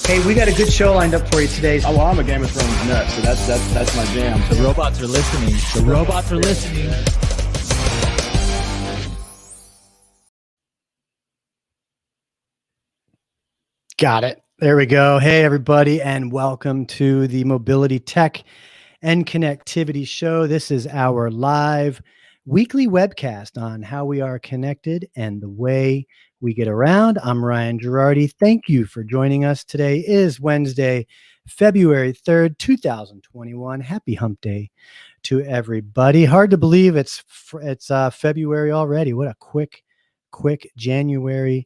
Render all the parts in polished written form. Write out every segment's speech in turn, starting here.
Hey, we got a good show lined up for you today. Oh, well, I'm a Game of Thrones nut, so that's my jam. The robots are listening. The robots are listening. Got it. There we go. Hey, everybody, and welcome to the Mobility Tech and Connectivity Show. This is our live weekly webcast on how we are connected and the way we get around. I'm Ryan Girardi. Thank you for joining us. Today is Wednesday, February 3rd, 2021. Happy hump day to everybody. Hard to believe it's February already. What a quick January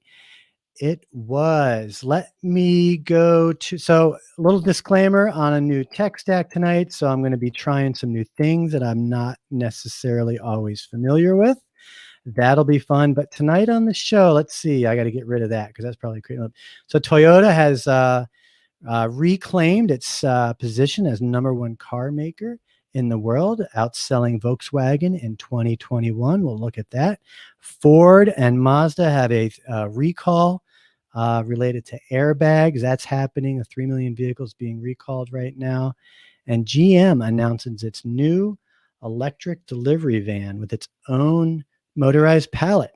it was. Let me go to, so a little disclaimer on a new tech stack tonight. So I'm going to be trying some new things that I'm not necessarily always familiar with. That'll be fun. But tonight on the show, let's see, I got to get rid of that because that's probably creating. So Toyota has reclaimed its position as #1 car maker in the world, outselling Volkswagen in 2021. We'll look at that. Ford and Mazda have a recall related to airbags. That's happening. 3 million vehicles being recalled right now. And GM announces its new electric delivery van with its own motorized pallet,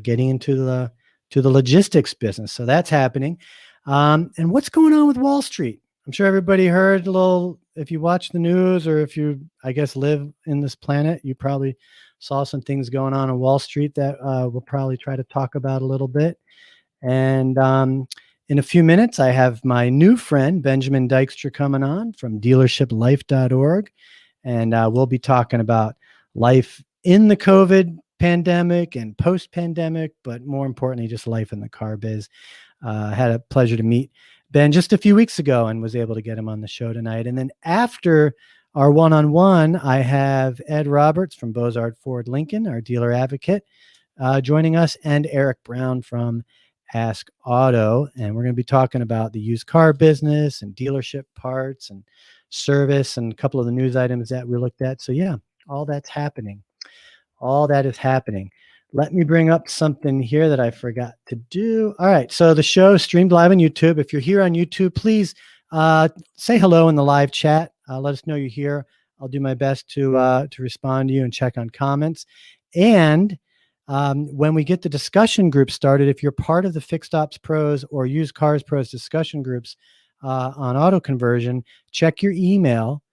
getting into the logistics business. So that's happening. And what's going on with Wall Street? I'm sure everybody heard a little, if you watch the news or if you, I guess, live in this planet, you probably saw some things going on Wall Street that we'll probably try to talk about a little bit. And in a few minutes, I have my new friend, Benjamin Dykstra, coming on from dealershiplife.org. And we'll be talking about life in the COVID pandemic and post-pandemic, but more importantly, just life in the car biz. I had a pleasure to meet Ben just a few weeks ago and was able to get him on the show tonight. And then after our one-on-one, I have Ed Roberts from Bozard Ford Lincoln, our dealer advocate, joining us, and Eric Brown from AskOtto. And we're going to be talking about the used car business and dealership parts and service and a couple of the news items that we looked at. So yeah, all that's happening. All that is happening. Let me bring up something here that I forgot to do. All right. So the show is streamed live on YouTube. If you're here on YouTube, please say hello in the live chat. Let us know you're here. I'll do my best to respond to you and check on comments. And when we get the discussion group started, if you're part of the Fixed Ops Pros or Used Cars Pros discussion groups on auto conversion, check your email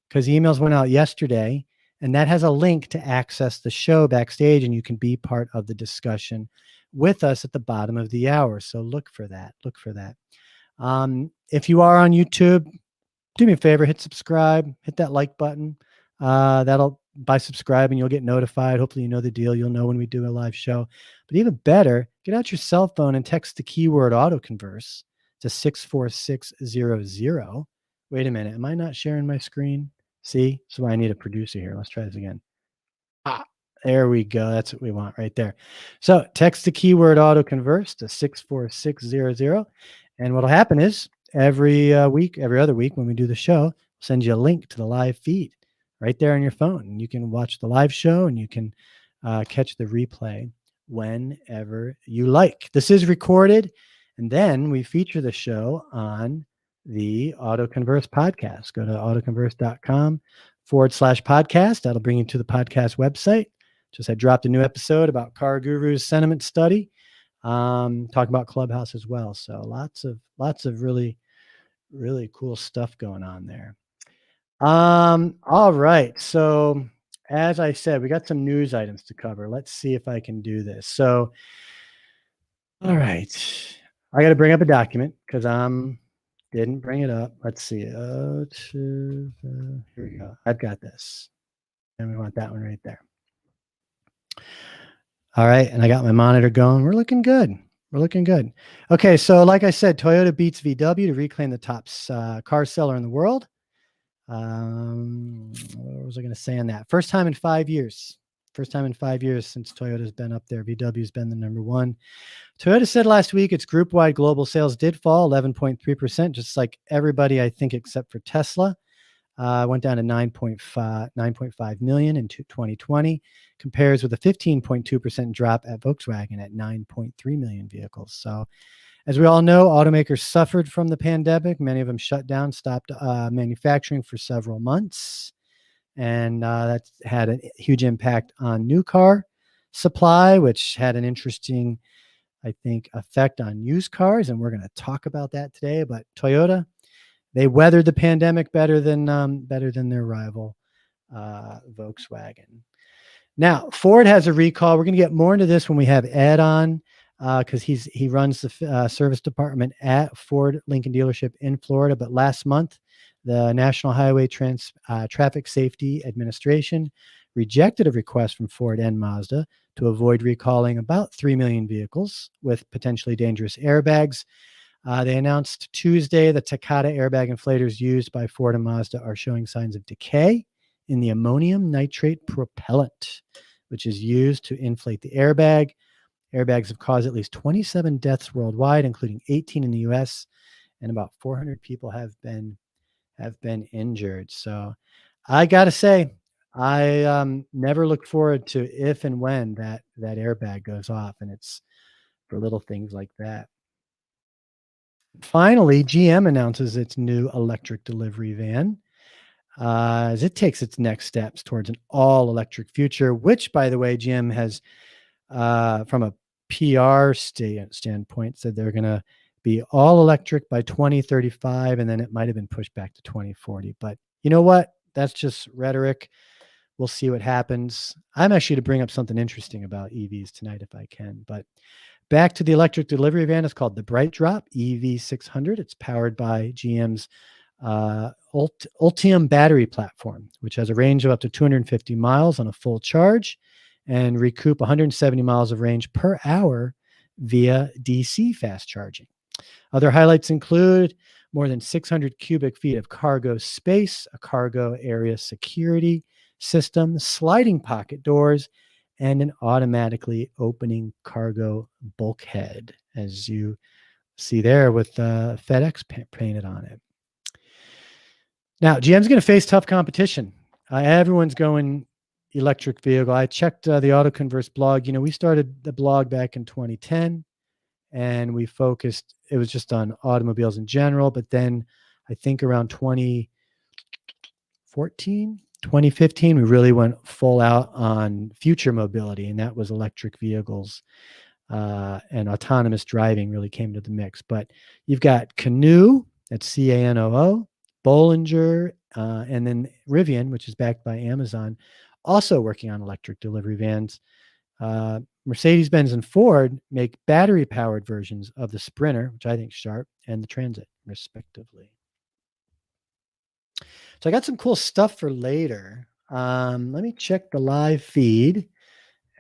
because emails went out yesterday. And that has a link to access the show backstage, and you can be part of the discussion with us at the bottom of the hour. So look for that. Look for that. If you are on YouTube, do me a favor, hit subscribe, hit that like button. By subscribing, you'll get notified. Hopefully you know the deal. You'll know when we do a live show. But even better, get out your cell phone and text the keyword autoconverse to 64600. Wait a minute. Am I not sharing my screen? See, so I need a producer here. Let's try this again. There we go. That's what we want right there. So text the keyword autoconverse to 64600. And what'll happen is every other week when we do the show, we'll send you a link to the live feed right there on your phone. And you can watch the live show and you can catch the replay whenever you like. This is recorded. And then we feature the show on the AutoConverse podcast. Go to autoconverse.com/podcast. That'll bring you to the podcast website. Just I dropped a new episode about Car Guru's sentiment study, talking about Clubhouse as well. So lots of really, really cool stuff going on there. All right. So as I said, we got some news items to cover. Let's see if I can do this. So, all right. I got to bring up a document because didn't bring it up. Let's see. Here we go. I've got this. And we want that one right there. All right. And I got my monitor going. We're looking good. We're looking good. Okay. So like I said, Toyota beats VW to reclaim the top car seller in the world. What was I going to say on that? First time in 5 years. First time in 5 years since Toyota's been up there. VW's been the #1. Toyota said last week its group-wide global sales did fall 11.3%, just like everybody, I think, except for Tesla. Went down to 9.5 million in 2020, compares with a 15.2% drop at Volkswagen at 9.3 million vehicles. So As we all know, automakers suffered from the pandemic. Many of them shut down, stopped manufacturing for several months. And that's had a huge impact on new car supply, which had an interesting, I think, effect on used cars. And we're going to talk about that today. But Toyota, they weathered the pandemic better than their rival, Volkswagen. Now, Ford has a recall. We're going to get more into this when we have Ed on, because he runs the service department at Ford Lincoln dealership in Florida. But last month, the National Highway Traffic Safety Administration rejected a request from Ford and Mazda to avoid recalling about 3 million vehicles with potentially dangerous airbags. They announced Tuesday the Takata airbag inflators used by Ford and Mazda are showing signs of decay in the ammonium nitrate propellant, which is used to inflate the airbag. Airbags have caused at least 27 deaths worldwide, including 18 in the US, and about 400 people have been injured. So I got to say, I never look forward to if and when that airbag goes off, and it's for little things like that. Finally, GM announces its new electric delivery van as it takes its next steps towards an all-electric future, which, by the way, GM has, from a PR standpoint, said they're going to be all electric by 2035, and then it might have been pushed back to 2040. But you know what? That's just rhetoric. We'll see what happens. I'm actually to bring up something interesting about EVs tonight if I can. But back to the electric delivery van. It's called the Bright Drop EV600. It's powered by GM's Ultium battery platform, which has a range of up to 250 miles on a full charge and recoup 170 miles of range per hour via DC fast charging. Other highlights include more than 600 cubic feet of cargo space, a cargo area security system, sliding pocket doors, and an automatically opening cargo bulkhead, as you see there with FedEx painted on it. Now, GM's going to face tough competition. Everyone's going electric vehicle. I checked the AutoConverse blog. We started the blog back in 2010, and we focused, it was just on automobiles in general. But then I think around 2014, 2015, we really went full out on future mobility, and that was electric vehicles, and autonomous driving really came to the mix. But you've got Canoo, that's CANOO, Bollinger, and then Rivian, which is backed by Amazon, also working on electric delivery vans. Mercedes-Benz and Ford make battery-powered versions of the Sprinter, which I think is sharp, and the Transit, respectively. So I got some cool stuff for later. Let me check the live feed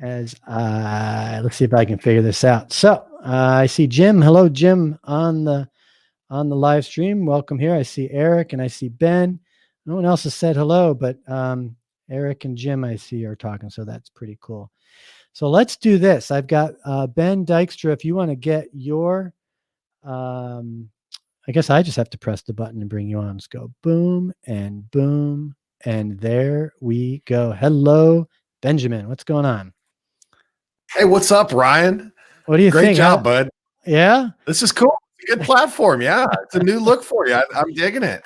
as let's see if I can figure this out. So I see Jim. Hello, Jim, on the live stream. Welcome here. I see Eric and I see Ben. No one else has said hello, but Eric and Jim I see are talking, so that's pretty cool. So let's do this. I've got Ben Dykstra. If you want to get your, I guess I just have to press the button and bring you on. Let's go boom, and there we go. Hello, Benjamin. What's going on? Hey, what's up, Ryan? What do you think? Great job, bud. Yeah? This is cool. It's a good platform. Yeah, it's a new look for you. I'm digging it.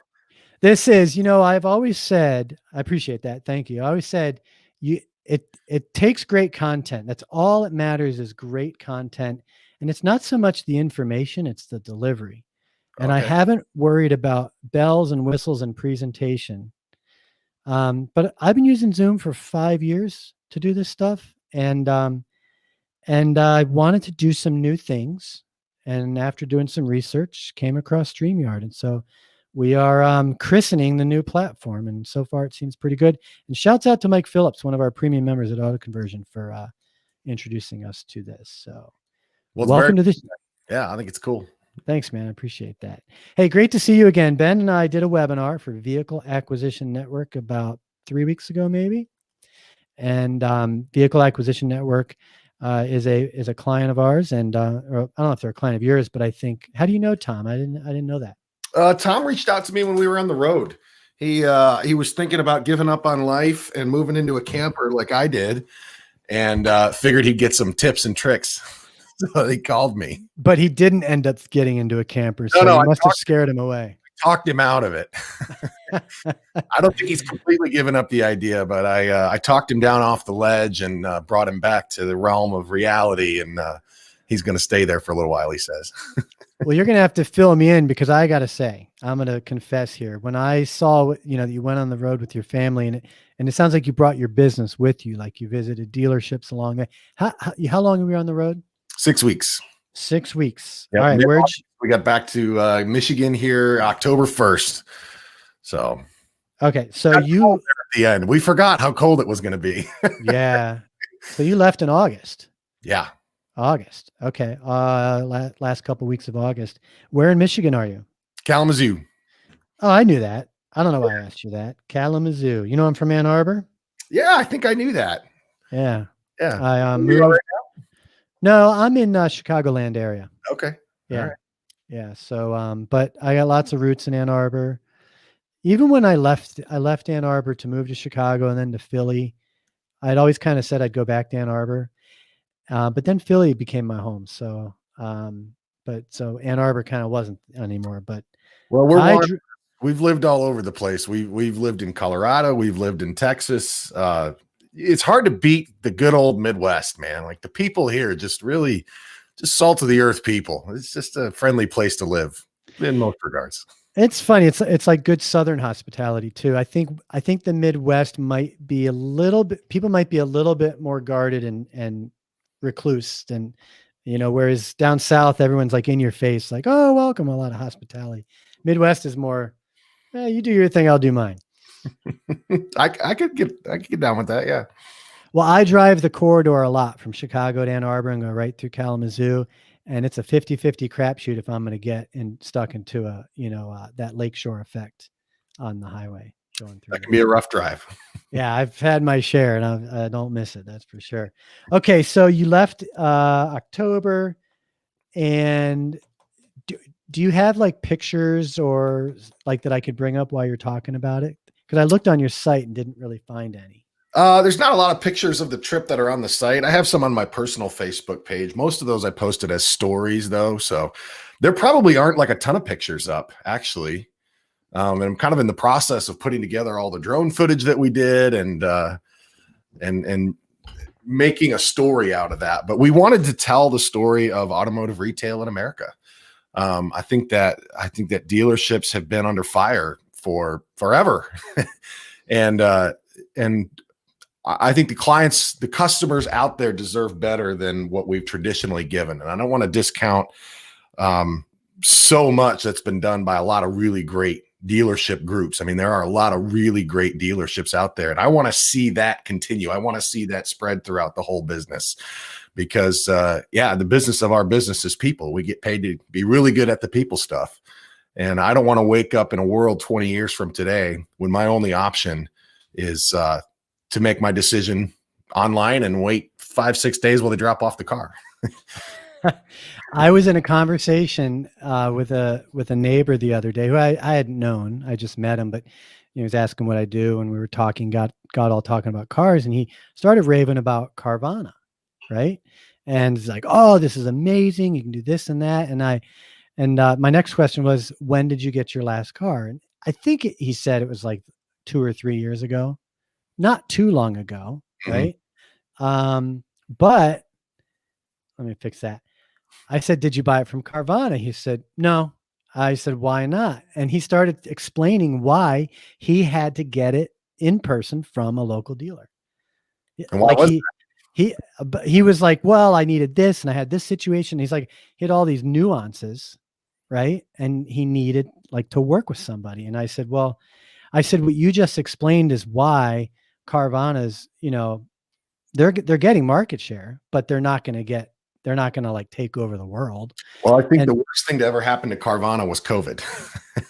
This is, I've always said, I appreciate that. Thank you. I always said it takes great content. That's all that matters, is great content. And it's not so much the information, it's the delivery. And I haven't worried about bells and whistles and presentation. But I've been using Zoom for 5 years to do this stuff. And I wanted to do some new things. And after doing some research, came across StreamYard. And so we are christening the new platform. And so far it seems pretty good. And shouts out to Mike Phillips, one of our premium members at AutoConversion, for introducing us to this. So welcome to this. Yeah, I think it's cool. Thanks, man. I appreciate that. Hey, great to see you again. Ben and I did a webinar for Vehicle Acquisition Network about 3 weeks ago, maybe. And Vehicle Acquisition Network is a client of ours, and or I don't know if they're a client of yours, but I think. How do you know Tom? I didn't know that. Tom reached out to me when we were on the road. He was thinking about giving up on life and moving into a camper like I did, and figured he'd get some tips and tricks. So he called me. But he didn't end up getting into a camper, so No, you I must have scared him away. talked him out of it. I don't think he's completely given up the idea, but I talked him down off the ledge and brought him back to the realm of reality, and he's going to stay there for a little while, he says. Well, you're going to have to fill me in, because I got to say, I'm going to confess here. When I saw, that you went on the road with your family, and it sounds like you brought your business with you, like you visited dealerships along there. How long were you on the road? 6 weeks. 6 weeks. Yep. All right. We got back to Michigan here October 1st. So okay. So at the end, we forgot how cold it was going to be. Yeah. So you left in August. Yeah. August. Okay. Last couple weeks of August. Where in Michigan are you? Kalamazoo. Oh, I knew that. I don't know why I asked you that. Kalamazoo. You know, I'm from Ann Arbor. Yeah, I think I knew that. Yeah. Yeah. I moved. No, I'm in Chicagoland area. Okay. Yeah. All right. Yeah. So, but I got lots of roots in Ann Arbor. Even when I left Ann Arbor to move to Chicago and then to Philly. I'd always kind of said I'd go back to Ann Arbor. But then Philly became my home. So, so Ann Arbor kind of wasn't anymore, but well, we've lived all over the place. We've lived in Colorado. We've lived in Texas. It's hard to beat the good old Midwest, man. Like the people here, just salt of the earth people. It's just a friendly place to live in most regards. It's funny. It's like good Southern hospitality too. I think the Midwest might be people might be a little bit more guarded and recluse than, whereas down South, everyone's like in your face, like, oh, welcome, a lot of hospitality. Midwest is more, you do your thing, I'll do mine. I could get down with that. Yeah. Well, I drive the corridor a lot from Chicago to Ann Arbor and go right through Kalamazoo. And it's a 50-50 crapshoot if I'm going to get stuck into that lakeshore effect on the highway going through. That can be a rough drive. Yeah, I've had my share, and I don't miss it. That's for sure. Okay, so you left October, and do you have like pictures or like that I could bring up while you're talking about it? Because I looked on your site and didn't really find any. There's not a lot of pictures of the trip that are on the site. I have some on my personal Facebook page. Most of those I posted as stories though. So there probably aren't like a ton of pictures up actually. And I'm kind of in the process of putting together all the drone footage that we did and making a story out of that. But we wanted to tell the story of automotive retail in America. I think that dealerships have been under fire for forever. and I think the customers out there deserve better than what we've traditionally given. And I don't want to discount so much that's been done by a lot of really great dealership groups. I mean, there are a lot of really great dealerships out there, and I want to see that continue. I want to see that spread throughout the whole business because, the business of our business is people. We get paid to be really good at the people stuff. And I don't want to wake up in a world 20 years from today when my only option is to make my decision online and wait 5-6 days while they drop off the car. I was in a conversation with a neighbor the other day who I hadn't known. I just met him, but he was asking what I do, and we were talking, got all talking about cars, and he started raving about Carvana, right? And he's like, "Oh, this is amazing! You can do this and that." And my next question was, "When did you get your last car?" And I think he said it was like 2 or 3 years ago. Not too long ago, right? But let me fix that. I said, "Did you buy it from Carvana?" He said, "No." I said, "Why not?" And he started explaining why he had to get it in person from a local dealer. And why was he was like, "Well, I needed this and I had this situation." He's like, he had all these nuances, right? And he needed like to work with somebody. And I said, "Well," what you just explained is why Carvana's, they're getting market share, but they're not going to like take over the world. Well, I think the worst thing to ever happen to Carvana was COVID.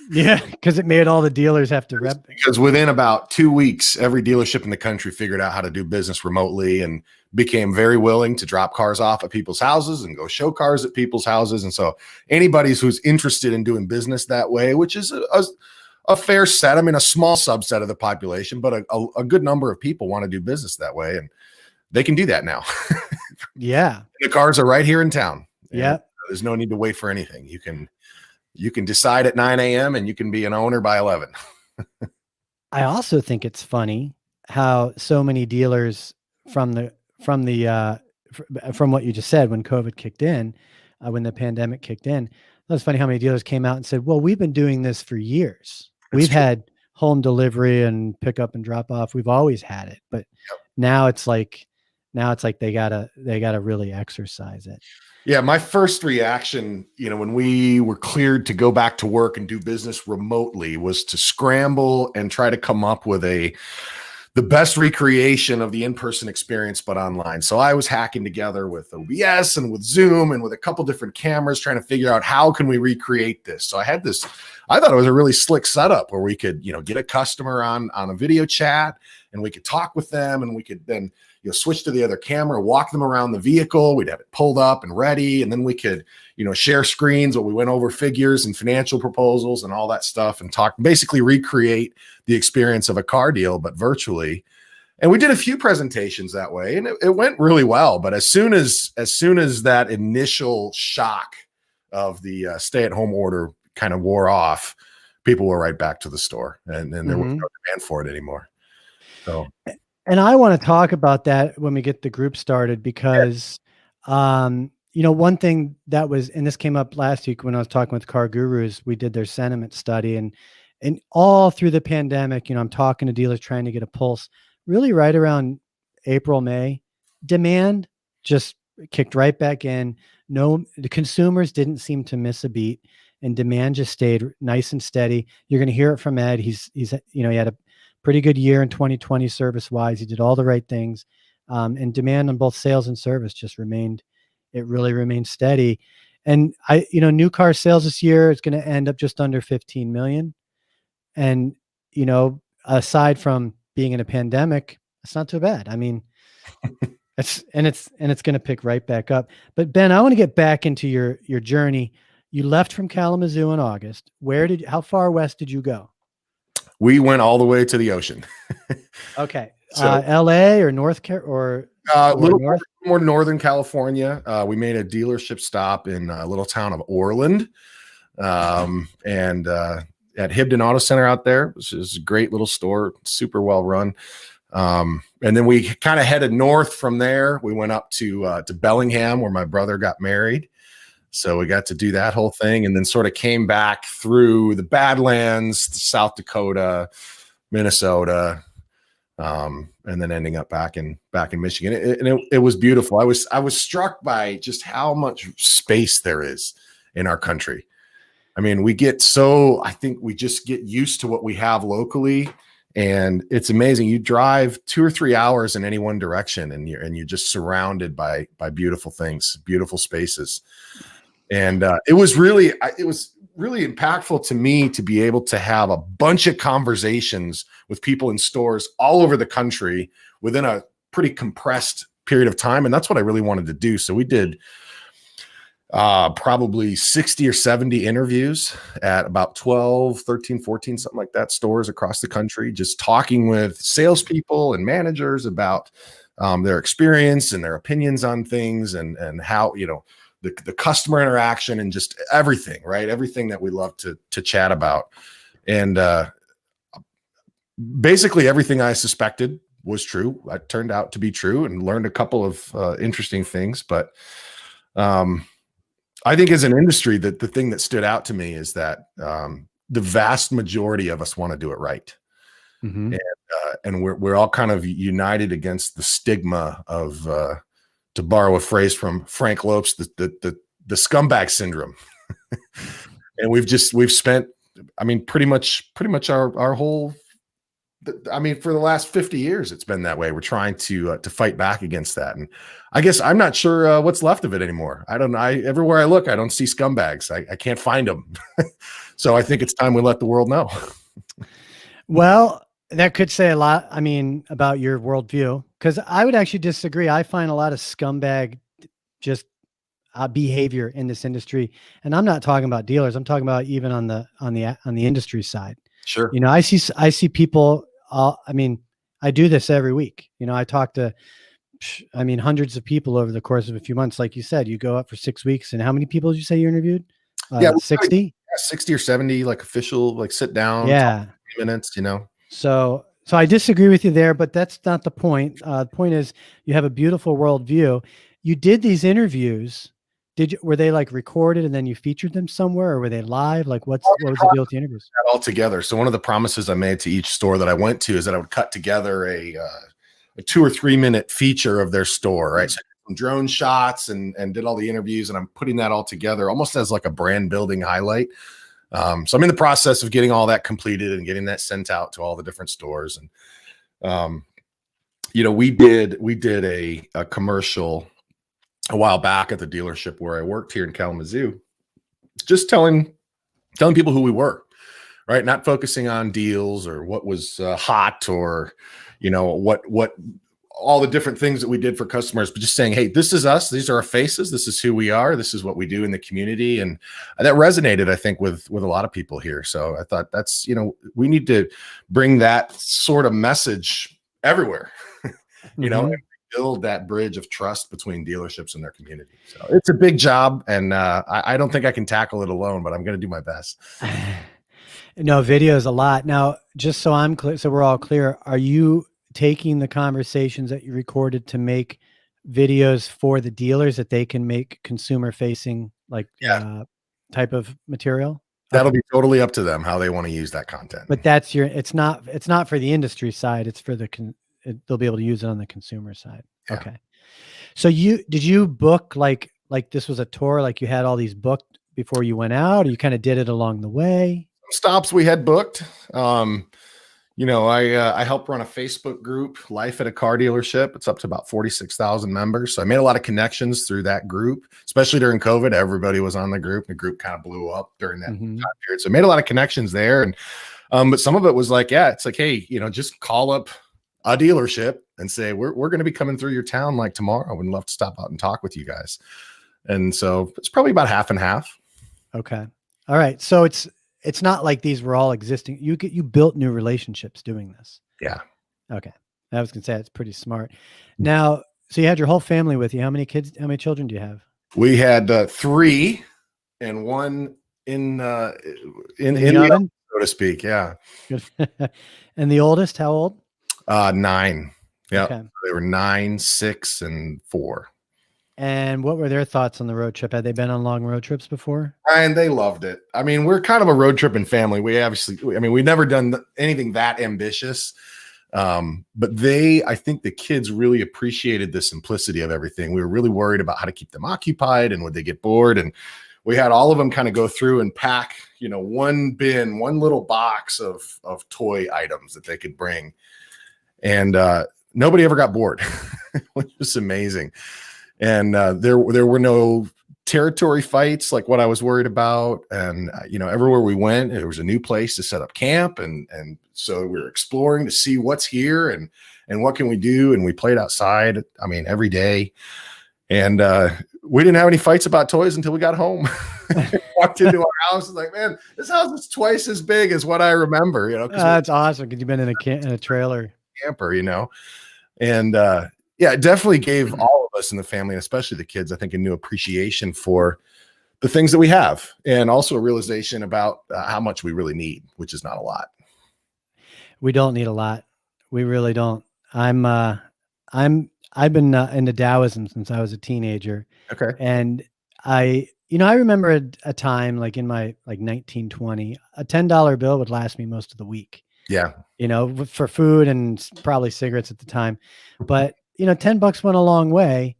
Yeah, because it made all the dealers have to rep. Because within about 2 weeks, every dealership in the country figured out how to do business remotely and became very willing to drop cars off at people's houses and go show cars at people's houses. And so anybody who's interested in doing business that way, which is a fair set, I mean, a small subset of the population, but a good number of people want to do business that way. And they can do that now Yeah. The cars are right here in town. Yeah. And there's no need to wait for anything. You can decide at 9 a.m. and you can be an owner by 11. I also think it's funny how so many dealers from from what you just said, when COVID kicked in, when the pandemic kicked in, that's funny how many dealers came out and said, well, we've been doing this for years. We've had home delivery and pick up and drop off. We've always had it, but now it's like they gotta really exercise it. Yeah, my first reaction, when we were cleared to go back to work and do business remotely, was to scramble and try to come up with the best recreation of the in-person experience, but online. So I was hacking together with OBS and with Zoom and with a couple different cameras, trying to figure out how can we recreate this. So I thought it was a really slick setup where we could, get a customer on a video chat, and we could talk with them, and we could then switch to the other camera, walk them around the vehicle. We'd have it pulled up and ready. And then we could, share screens where we went over figures and financial proposals and all that stuff, and basically recreate the experience of a car deal, but virtually. And we did a few presentations that way, and it went really well. But as soon as that initial shock of the stay-at-home order kind of wore off, people were right back to the store, and there was no demand for it anymore. So. And I want to talk about that when we get the group started, because, one thing that was, and this came up last week when I was talking with Car Gurus, we did their sentiment study, and all through the pandemic, I'm talking to dealers trying to get a pulse. Really, right around April, May, demand just kicked right back in. The consumers didn't seem to miss a beat, and demand just stayed nice and steady. You're going to hear it from Ed. He had a pretty good year in 2020 service wise. He did all the right things, and demand on both sales and service just really remained steady. And new car sales this year is going to end up just under 15 million. And, aside from being in a pandemic, it's not too bad. I mean, it's going to pick right back up. But Ben, I want to get back into your journey. You left from Kalamazoo in August. How far west did you go? We went all the way to the ocean. Okay. So, LA or North Carolina, or a little more Northern California. We made a dealership stop in a little town of Orland, and at Hibden Auto Center out there, which is a great little store, super well run. And then we kind of headed north from there. We went up to Bellingham, where my brother got married. So we got to do that whole thing, and then sort of came back through the Badlands, South Dakota, Minnesota, and then ending up back in Michigan. It was beautiful. I was struck by just how much space there is in our country. I mean, I think we just get used to what we have locally, and it's amazing. You drive 2 or 3 hours in any one direction, and you're just surrounded by beautiful things, beautiful spaces. And it was really impactful to me to be able to have a bunch of conversations with people in stores all over the country within a pretty compressed period of time. And that's what I really wanted to do. So we did probably 60 or 70 interviews at about 12, 13, 14, something like that, stores across the country, just talking with salespeople and managers about their experience and their opinions on things, and how, the customer interaction, and just everything, right? Everything that we love to chat about. And basically everything I suspected was true. It turned out to be true, and learned a couple of interesting things. But I think as an industry, that the thing that stood out to me is that the vast majority of us want to do it right. Mm-hmm. And we're all kind of united against the stigma of, to borrow a phrase from Frank Lopes, the scumbag syndrome. And we've spent, pretty much our whole, for the last 50 years, it's been that way. We're trying to fight back against that. And I guess I'm not sure what's left of it anymore. Everywhere I look, I don't see scumbags. I can't find them. So I think it's time we let the world know. Well, that could say a lot, about your worldview, because I would actually disagree. I find a lot of scumbag behavior in this industry, and I'm not talking about dealers. I'm talking about even on the industry side. Sure. I see people. I do this every week. I talk to I mean, hundreds of people over the course of a few months. Like you said, you go up for 6 weeks, and how many people did you say you interviewed? Yeah, 60? 60 or 70, like official, like sit down, talk Yeah. minutes, So I disagree with you there, but that's not the point. The point is you have a beautiful worldview. You did these interviews. Were they like recorded and then you featured them somewhere, or were they live? Like what was the deal with the interviews? that all together. So one of the promises I made to each store that I went to is that I would cut together a 2 or 3 minute feature of their store, right? So some drone shots and did all the interviews, and I'm putting that all together almost as like a brand building highlight. So I'm in the process of getting all that completed and getting that sent out to all the different stores. And we did a commercial a while back at the dealership where I worked here in Kalamazoo, just telling people who we were, right? Not focusing on deals or what was hot or, what all the different things that we did for customers, but just saying, hey, this is us. These are our faces. This is who we are. This is what we do in the community. And that resonated, I think, with a lot of people here. So I thought that's, we need to bring that sort of message everywhere, and build that bridge of trust between dealerships and their community. So it's a big job, and I don't think I can tackle it alone, but I'm going to do my best. No, video is a lot. Now, just so I'm clear, so we're all clear, are you taking the conversations that you recorded to make videos for the dealers that they can make consumer facing type of material? That'll be totally up to them how they want to use that content. But it's not for the industry side. It's for they'll be able to use it on the consumer side. Yeah. Okay. So did you book like this was a tour, like you had all these booked before you went out, or you kind of did it along the way? Stops we had booked. I help run a Facebook group, Life at a Car Dealership. It's up to about 46,000 members. So I made a lot of connections through that group, especially during COVID. Everybody was on the group. The group kind of blew up during that time period. So I made a lot of connections there. And but some of it was like, it's like, hey, just call up a dealership and say, we're going to be coming through your town like tomorrow. I would love to stop out and talk with you guys. And so it's probably about half and half. Okay. All right. So it's not like these were all existing. You built new relationships doing this. Yeah. Okay. I was going to say it's pretty smart. Now, so you had your whole family with you. How many children do you have? We had 3 and 1 in the oven, so to speak. Yeah. And the oldest, how old? 9. Yeah. Okay. They were 9, 6, and 4. And what were their thoughts on the road trip? Had they been on long road trips before? And they loved it. I mean, we're kind of a road tripping family. We've never done anything that ambitious. But I think the kids really appreciated the simplicity of everything. We were really worried about how to keep them occupied and would they get bored. And we had all of them kind of go through and pack, one little box of toy items that they could bring. And nobody ever got bored, which was amazing. And there were no territory fights like what I was worried about. And, everywhere we went, there was a new place to set up camp. And so we were exploring to see what's here and what can we do. And we played outside, every day. And we didn't have any fights about toys until we got home. Walked into our house and like, man, this house is twice as big as what I remember, That's awesome. Because you've been in a trailer camper, and it definitely gave all of us in the family, and especially the kids, I think, a new appreciation for the things that we have, and also a realization about how much we really need, which is not a lot. We don't need a lot. We really don't. I've been into Taoism since I was a teenager. Okay. And I remember a time like in my 1920, a $10 bill would last me most of the week. Yeah. For food and probably cigarettes at the time. But, $10 went a long way.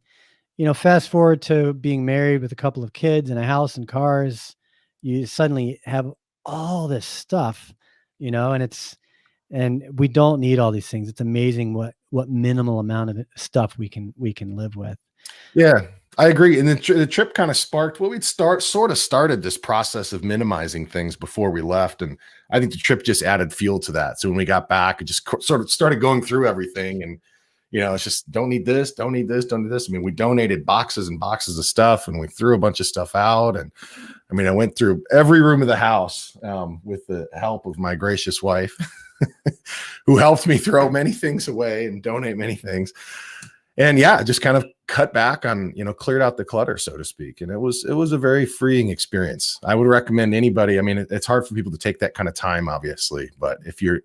Fast forward to being married with a couple of kids and a house and cars, you suddenly have all this stuff, and we don't need all these things. It's amazing what minimal amount of stuff we can live with. Yeah, I agree. And the trip kind of sparked started this process of minimizing things before we left. And I think the trip just added fuel to that. So when we got back, it just sort of started going through everything. And, it's just don't need this, don't need this, don't need this. We donated boxes and boxes of stuff, and we threw a bunch of stuff out. And I went through every room of the house with the help of my gracious wife, who helped me throw many things away and donate many things. and yeah, just kind of cut back on, cleared out the clutter, so to speak. And it was a very freeing experience. I would recommend anybody. I mean, it's hard for people to take that kind of time, obviously, but if you're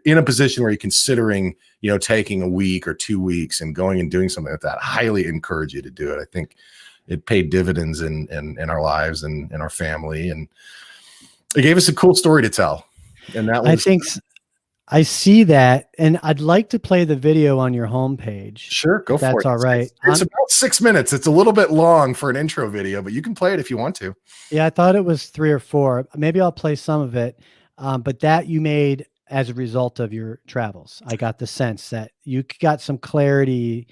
in a position where you're considering, taking a week or 2 weeks and going and doing something like that, I highly encourage you to do it. I think it paid dividends in our lives and in our family, and it gave us a cool story to tell. And that was, I see that, and I'd like to play the video on your homepage. Sure, go for it. That's all right. It's about 6 minutes. It's a little bit long for an intro video, but you can play it if you want to. Yeah, I thought it was 3 or 4. Maybe I'll play some of it, but that you made as a result of your travels. I got the sense that you got some clarity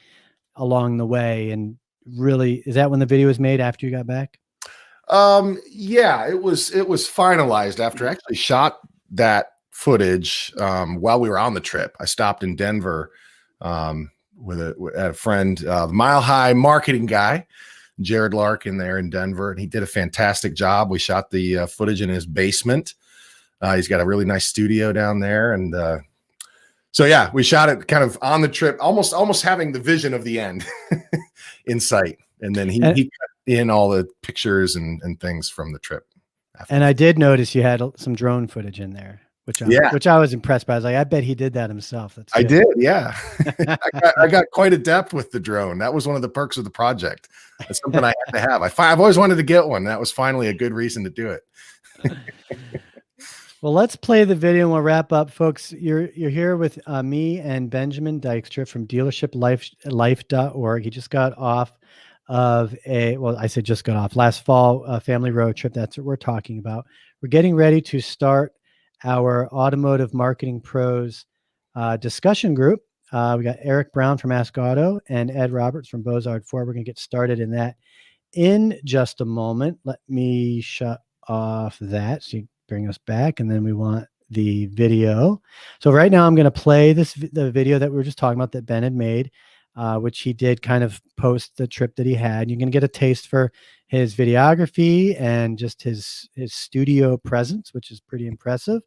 along the way, and really, is that when the video was made after you got back? Yeah, it was finalized after I actually shot that footage while we were on the trip. I stopped in Denver with a friend, the Mile High marketing guy, Jared Larkin, there in Denver, and he did a fantastic job. We shot the footage in his basement. He's got a really nice studio down there, and so yeah, we shot it kind of on the trip, almost having the vision of the end in sight, and then he cut in all the pictures and things from the trip. And I did notice you had some drone footage in there, which I was impressed by. I was like, I bet he did that himself. I did, yeah. I got quite adept with the drone. That was one of the perks of the project. That's something I had to have. I've always wanted to get one. That was finally a good reason to do it. Well, let's play the video and we'll wrap up, folks. You're here with me and Benjamin Dykstra from dealershiplife.org. He just got off of last fall family road trip. That's what we're talking about. We're getting ready to start our Automotive Marketing Pros discussion group. We got Eric Brown from AskOtto and Ed Roberts from Bozard Ford. We're going to get started in that in just a moment. Let me shut off that so you bring us back, and then we want the video. So right now I'm going to play the video that we were just talking about that Ben had made, which he did kind of post the trip that he had. You're going to get a taste for his videography and just his studio presence, which is pretty impressive.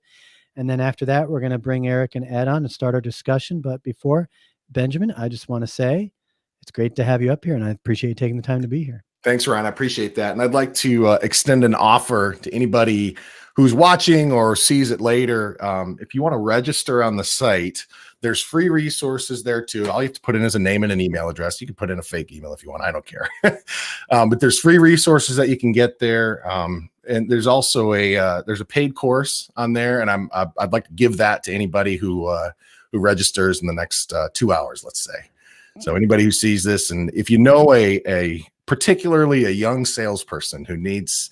And then after that, we're going to bring Eric and Ed on and start our discussion. But before, Benjamin, I just want to say it's great to have you up here, and I appreciate you taking the time to be here. Thanks, Ryan. I appreciate that. And I'd like to extend an offer to anybody who's watching or sees it later. If you want to register on the site, there's free resources there too. All you have to put in is a name and an email address. You can put in a fake email if you want. I don't care. But there's free resources that you can get there. And there's also there's a paid course on there, and I'd like to give that to anybody who registers in the next 2 hours, let's say. So anybody who sees this, and if you know particularly a young salesperson who needs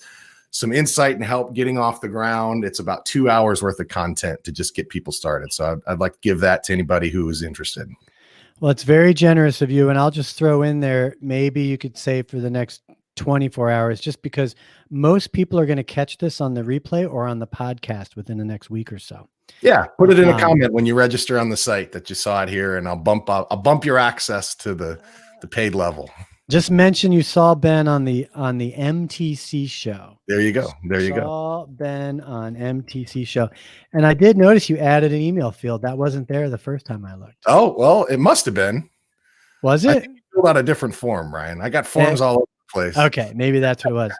some insight and help getting off the ground, it's about 2 hours worth of content to just get people started. So I'd like to give that to anybody who is interested. Well, it's very generous of you. And I'll just throw in there, maybe you could say for the next 24 hours, just because most people are going to catch this on the replay or on the podcast within the next week or so. Yeah. Put it in a comment when you register on the site that you saw it here, and I'll bump your access to the paid level. Just mention you saw Ben on the MTC show. There you go. There you go. Saw Ben on MTC show. And I did notice you added an email field. That wasn't there the first time I looked. Oh, well, it must have been. Was it? I think you filled out a different form, Ryan. I got forms all over the place. Okay, maybe that's what it was.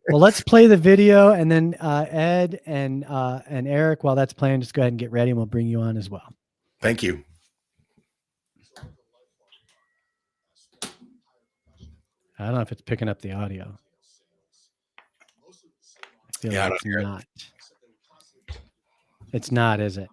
Well, let's play the video, and then Ed and Eric, while that's playing, just go ahead and get ready, and we'll bring you on as well. Thank you. I don't know if it's picking up the audio. Yeah, I don't hear it. It's not, is it?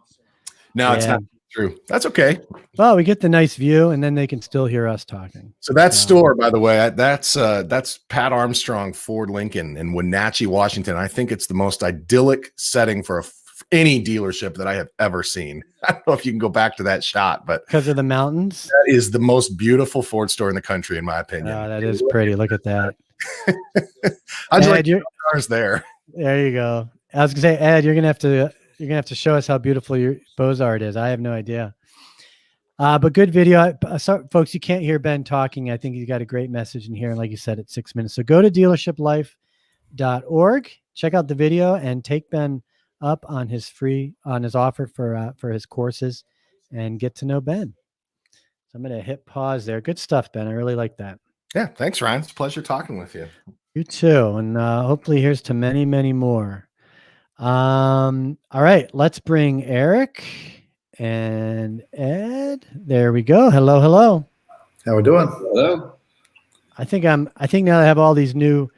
No, it's not true. That's okay. Well, we get the nice view, and then they can still hear us talking. So that store, by the way, that's Pat Armstrong Ford Lincoln in Wenatchee, Washington. I think it's the most idyllic setting for any dealership that I have ever seen. I don't know if you can go back to that shot, but because of the mountains, that is the most beautiful Ford store in the country, in my opinion. Oh, that is pretty. Look at that. I'd like cars there. There you go. I was gonna say, Ed, you're gonna have to show us how beautiful your Bozard is. I have no idea. But good video. Sorry, folks, you can't hear Ben talking. I think you got a great message in here. And like you said, it's 6 minutes. So go to dealershiplife.org, check out the video, and take Ben up on his offer for his courses and get to know Ben. So I'm going to hit pause there. Good stuff, Ben. I really like that. Yeah. Thanks, Ryan. It's a pleasure talking with you. You too. And hopefully here's to many, many more. All right, let's bring Eric and Ed. There we go. Hello, hello. How we doing? Hello. I think now that I have all these new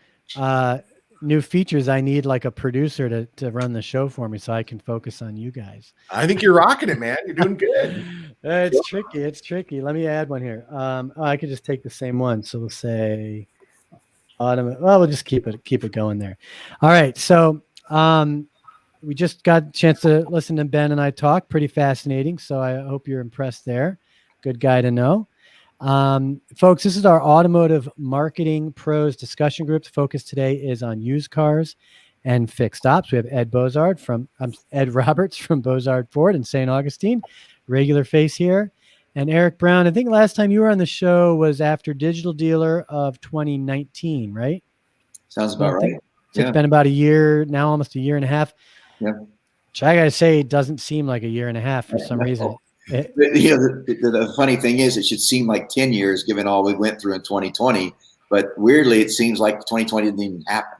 features, I need like a producer to run the show for me so I can focus on you guys. I think you're rocking it, man. You're doing good. It's tricky. It's tricky. Let me add one here. I could just take the same one. So we'll say automate. Well, we'll just keep it going there. All right. So we just got a chance to listen to Ben and I talk. Pretty fascinating. So I hope you're impressed there. Good guy to know. Folks, this is our Automotive Marketing Pros discussion group. The focus today is on used cars and fixed ops. We have Ed Roberts from Bozard Ford in St. Augustine, regular face here. And Eric Brown, I think last time you were on the show was after Digital Dealer of 2019, right? Sounds about right. So it's been about a year now, almost a year and a half. Yeah. Which I got to say, it doesn't seem like a year and a half for some reason. The funny thing is, it should seem like 10 years given all we went through in 2020. But weirdly, it seems like 2020 didn't even happen.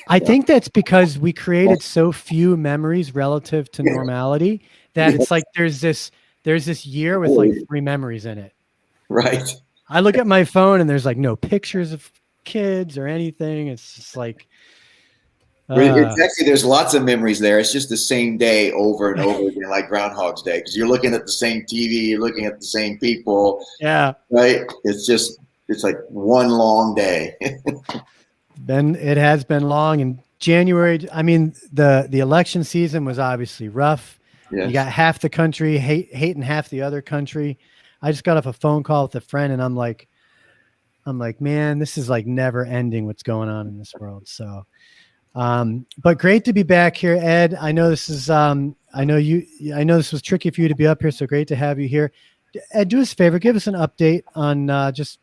I think that's because we created so few memories relative to normality that it's like there's this year with like 3 memories in it. Right. I look at my phone and there's like no pictures of kids or anything. It's just like it's actually, there's lots of memories there. It's just the same day over and over again, like Groundhog's Day, because you're looking at the same TV, you're looking at the same people. Yeah. Right. It's like one long day. Then it has been long. In January, I mean, the election season was obviously rough. Yes. You got half the country hating half the other country. I just got off a phone call with a friend and I'm like, man, this is like never ending what's going on in this world. So, but great to be back here, Ed. I know this is, I know this was tricky for you to be up here. So great to have you here. Ed, do us a favor, give us an update on, just,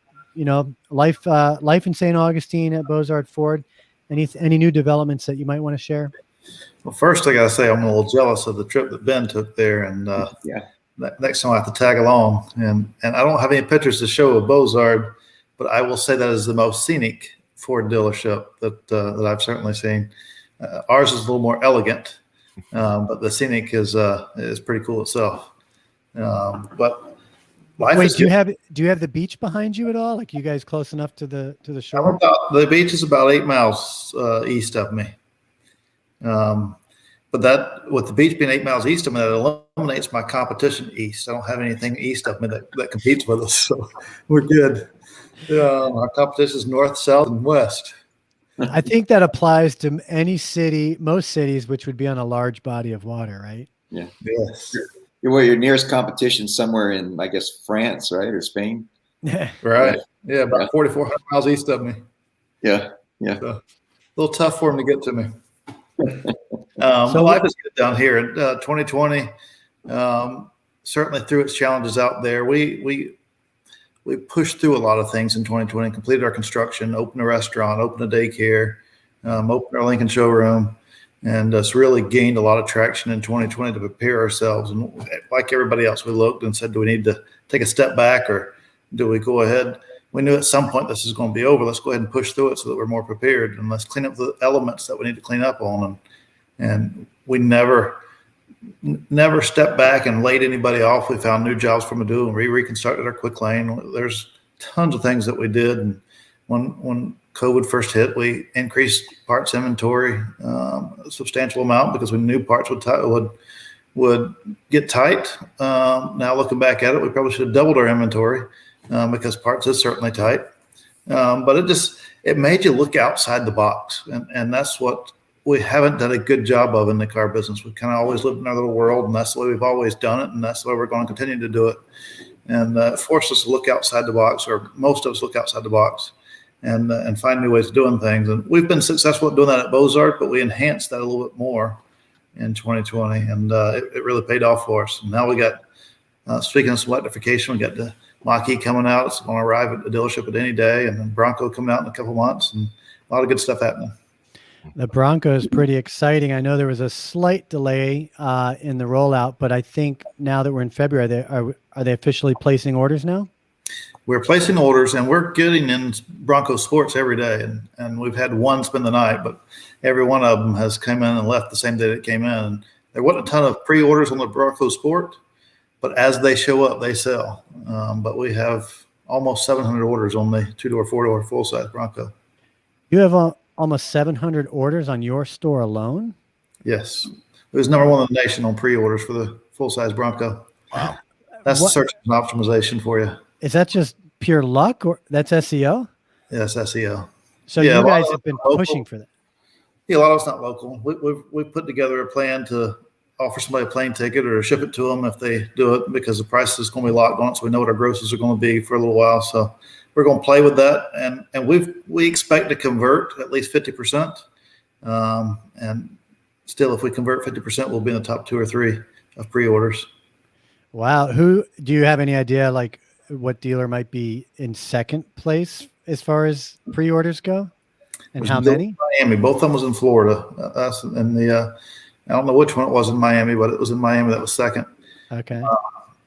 life in St. Augustine at Bozard Ford. Any new developments that you might want to share? Well, first I got to say I'm a little jealous of the trip that Ben took there, and next time I have to tag along. And I don't have any pictures to show of Bozard, but I will say that is the most scenic Ford dealership that I've certainly seen. Ours is a little more elegant, but the scenic is pretty cool itself. But wait, do you have the beach behind you at all? Like, you guys close enough to the shore? The beach is about 8 miles east of me. But that, with the beach being 8 miles east of me, that eliminates my competition east. I don't have anything east of me that competes with us, so we're good. Our competition is north, south, and west. I think that applies to any city, most cities, which would be on a large body of water, right? Yeah. Yes. Your nearest competition somewhere in, I guess, France, right, or Spain. Right. Yeah, about 4,400 miles east of me. Yeah. So, a little tough for him to get to me. So life is good down here. 2020 certainly threw its challenges out there. We pushed through a lot of things in 2020, completed our construction, opened a restaurant, opened a daycare, opened our Lincoln showroom, and it's really gained a lot of traction in 2020 to prepare ourselves. And like everybody else, we looked and said, do we need to take a step back, or do we go ahead? We knew at some point this is going to be over. Let's go ahead and push through it so that we're more prepared, and let's clean up the elements that we need to clean up on. And we never stepped back and laid anybody off. We found new jobs for them to do, and reconstructed our quick lane. There's tons of things that we did. And when COVID first hit, we increased parts inventory a substantial amount because we knew parts would get tight. Now looking back at it, we probably should have doubled our inventory because parts is certainly tight. But it made you look outside the box, and that's what we haven't done a good job of in the car business. We've kind of always lived in our little world, and that's the way we've always done it, and that's the way we're going to continue to do it. And it forced us to look outside the box, or most of us look outside the box, and find new ways of doing things. And we've been successful at doing that at Bozard, but we enhanced that a little bit more in 2020, and it really paid off for us. And now we got, speaking of some electrification, we got the Mach-E coming out. It's going to arrive at the dealership at any day, and then Bronco coming out in a couple months, and a lot of good stuff happening. The Bronco is pretty exciting. I know there was a slight delay in the rollout, but I think now that we're in February, are they officially placing orders now? We're placing orders, and we're getting in Bronco Sports every day. And we've had one spend the night, but every one of them has come in and left the same day that it came in. And there wasn't a ton of pre-orders on the Bronco Sport, but as they show up, they sell. But we have almost 700 orders on the 2-door, 4-door, full-size Bronco. You have almost 700 orders on your store alone? Yes. It was number one in the nation on pre-orders for the full-size Bronco. Wow. That's search and optimization for you. Is that just pure luck, or that's SEO? Yes, SEO. So you guys have been pushing for that. Yeah, a lot of it's not local. We've put together a plan to offer somebody a plane ticket or ship it to them if they do it, because the price is going to be locked on it, so we know what our grosses are going to be for a little while. So we're going to play with that, and we expect to convert at least 50%. And still, if we convert 50%, we'll be in the top 2 or 3 of pre-orders. Wow. Who do you have any idea, like, what dealer might be in second place as far as pre-orders go, and how many? Miami. Both of them was in Florida. Us and the I don't know which one it was in Miami, but it was in Miami that was second. Okay.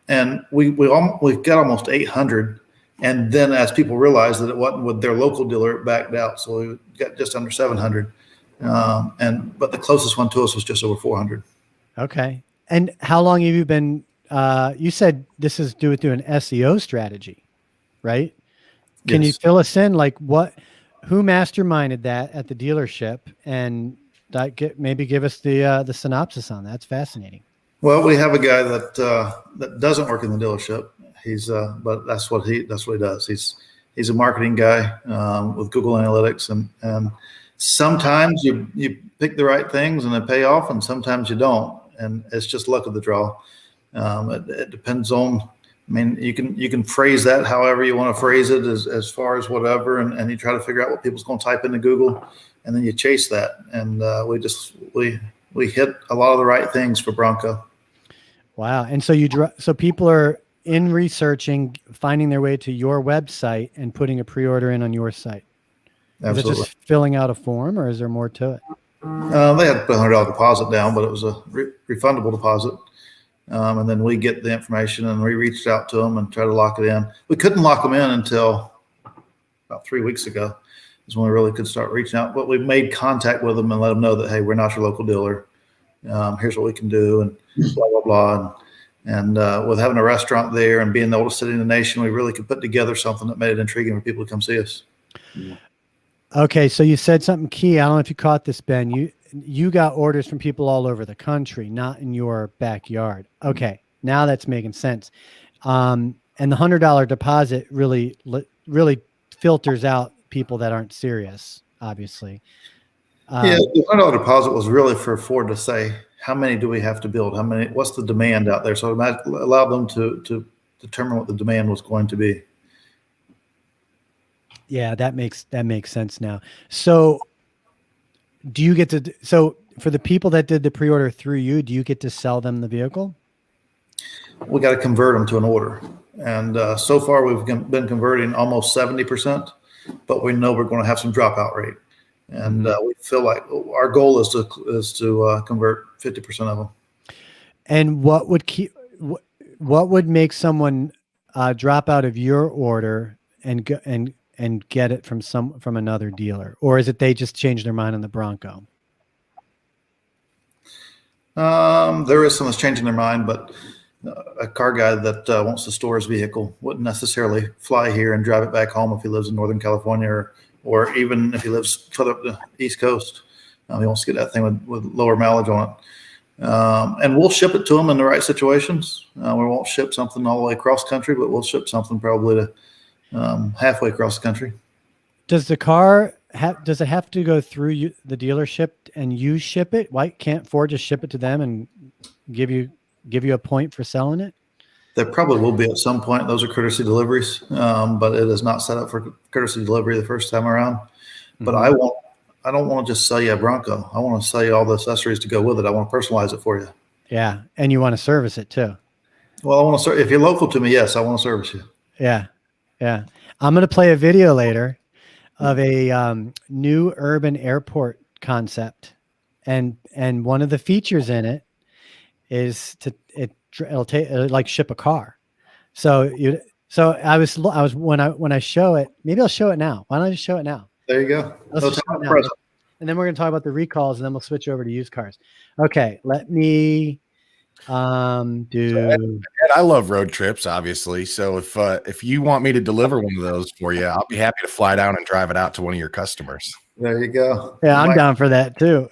And we got almost 800, and then as people realized that it wasn't with their local dealer, it backed out. So we got just under 700, but the closest one to us was just over 400. Okay. And how long have you been? You said this is due to an SEO strategy, right? Can you fill us in, like who masterminded that at the dealership, and maybe give us the synopsis on that? It's fascinating. Well, we have a guy that doesn't work in the dealership. He's but that's what he does. He's a marketing guy with Google Analytics, and sometimes you pick the right things and they pay off, and sometimes you don't, and it's just luck of the draw. It depends on. I mean, you can phrase that however you want to phrase it, as far as whatever, and you try to figure out what people's going to type into Google, and then you chase that. And we hit a lot of the right things for Bronco. Wow! And so people are in researching, finding their way to your website and putting a pre-order in on your site. Absolutely. Is it just filling out a form, or is there more to it? They had to put a $100 deposit down, but it was a refundable deposit. And then we get the information, and we reached out to them and try to lock it in. We couldn't lock them in until about 3 weeks ago is when we really could start reaching out. But we made contact with them and let them know that, hey, we're not your local dealer. Here's what we can do, and blah, blah, blah. And with having a restaurant there and being the oldest city in the nation, we really could put together something that made it intriguing for people to come see us. Okay, so you said something key. I don't know if you caught this, Ben. You got orders from people all over the country, not in your backyard. Okay, now that's making sense. And the $100 deposit really filters out people that aren't serious, obviously. Yeah, the $100 deposit was really for Ford to say, how many do we have to build? What's the demand out there? So it allowed them to determine what the demand was going to be. Yeah, that makes sense now. So do you get to, so for the people that did the pre-order through you, do you get to sell them the vehicle? We got to convert them to an order. And so far we've been converting almost 70%, but we know we're going to have some dropout rate. And we feel like our goal is to convert 50% of them. And what would make someone drop out of your order and get it from another dealer? Or is it they just change their mind on the Bronco? There is someone that's changing their mind, but a car guy that wants to store his vehicle wouldn't necessarily fly here and drive it back home if he lives in Northern California, or even if he lives further up the East Coast. He wants to get that thing with lower mileage on it. And we'll ship it to him in the right situations. We won't ship something all the way across country, but we'll ship something probably to halfway across the country. Does the car does it have to go through the dealership and you ship it? Why can't Ford just ship it to them and give you a point for selling it? There probably will be at some point. Those are courtesy deliveries, but it is not set up for courtesy delivery the first time around. But I don't want to just sell you a Bronco. I want to sell you all the accessories to go with it. I want to personalize it for you. Yeah, and you want to service it too. Well, I want to if you're local to me, yes, I want to service you. Yeah. I'm going to play a video later of a new urban airport concept, and one of the features in it is it'll like ship a car. So I was when I show it, maybe I'll show it now. Why don't I just show it now? There you go. Let's just show it now. And then we're going to talk about the recalls, and then we'll switch over to used cars. Okay, let me And I love road trips, obviously. So if you want me to deliver one of those for you, I'll be happy to fly down and drive it out to one of your customers. There you go. Yeah, I'm down for that too.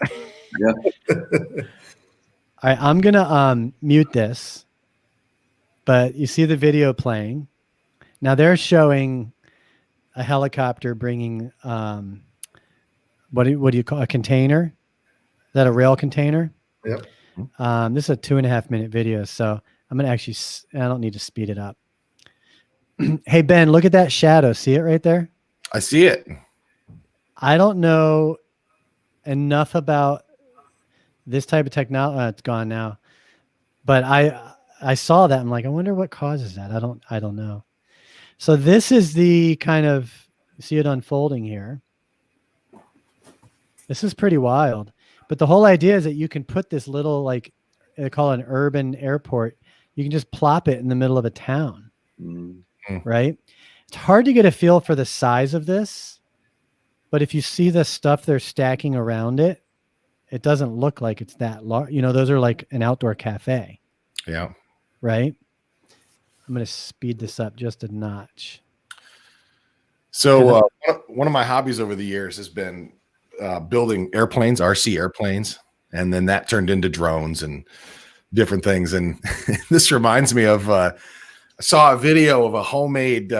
Yeah. All right, I'm gonna mute this, but you see the video playing. Now they're showing a helicopter bringing what do you call a container? Is that a rail container? Yep. This is a 2.5 minute video, so I'm gonna actually. I don't need to speed it up. Hey Ben, look at that shadow. See it right there? I see it. I don't know enough about this type of technology. It's gone now, but I saw that. I'm like, I wonder what causes that. I don't know. So this is the kind of, see it unfolding here. This is pretty wild, but the whole idea is that you can put this little, like they call it an urban airport. You can just plop it in the middle of a town, right? It's hard to get a feel for the size of this, but if you see the stuff they're stacking around it, it doesn't look like it's that large. You know, those are like an outdoor cafe. Yeah. Right. I'm going to speed this up just a notch. So one of my hobbies over the years has been building airplanes, RC airplanes, and then that turned into drones and different things. And this reminds me of I saw a video of a homemade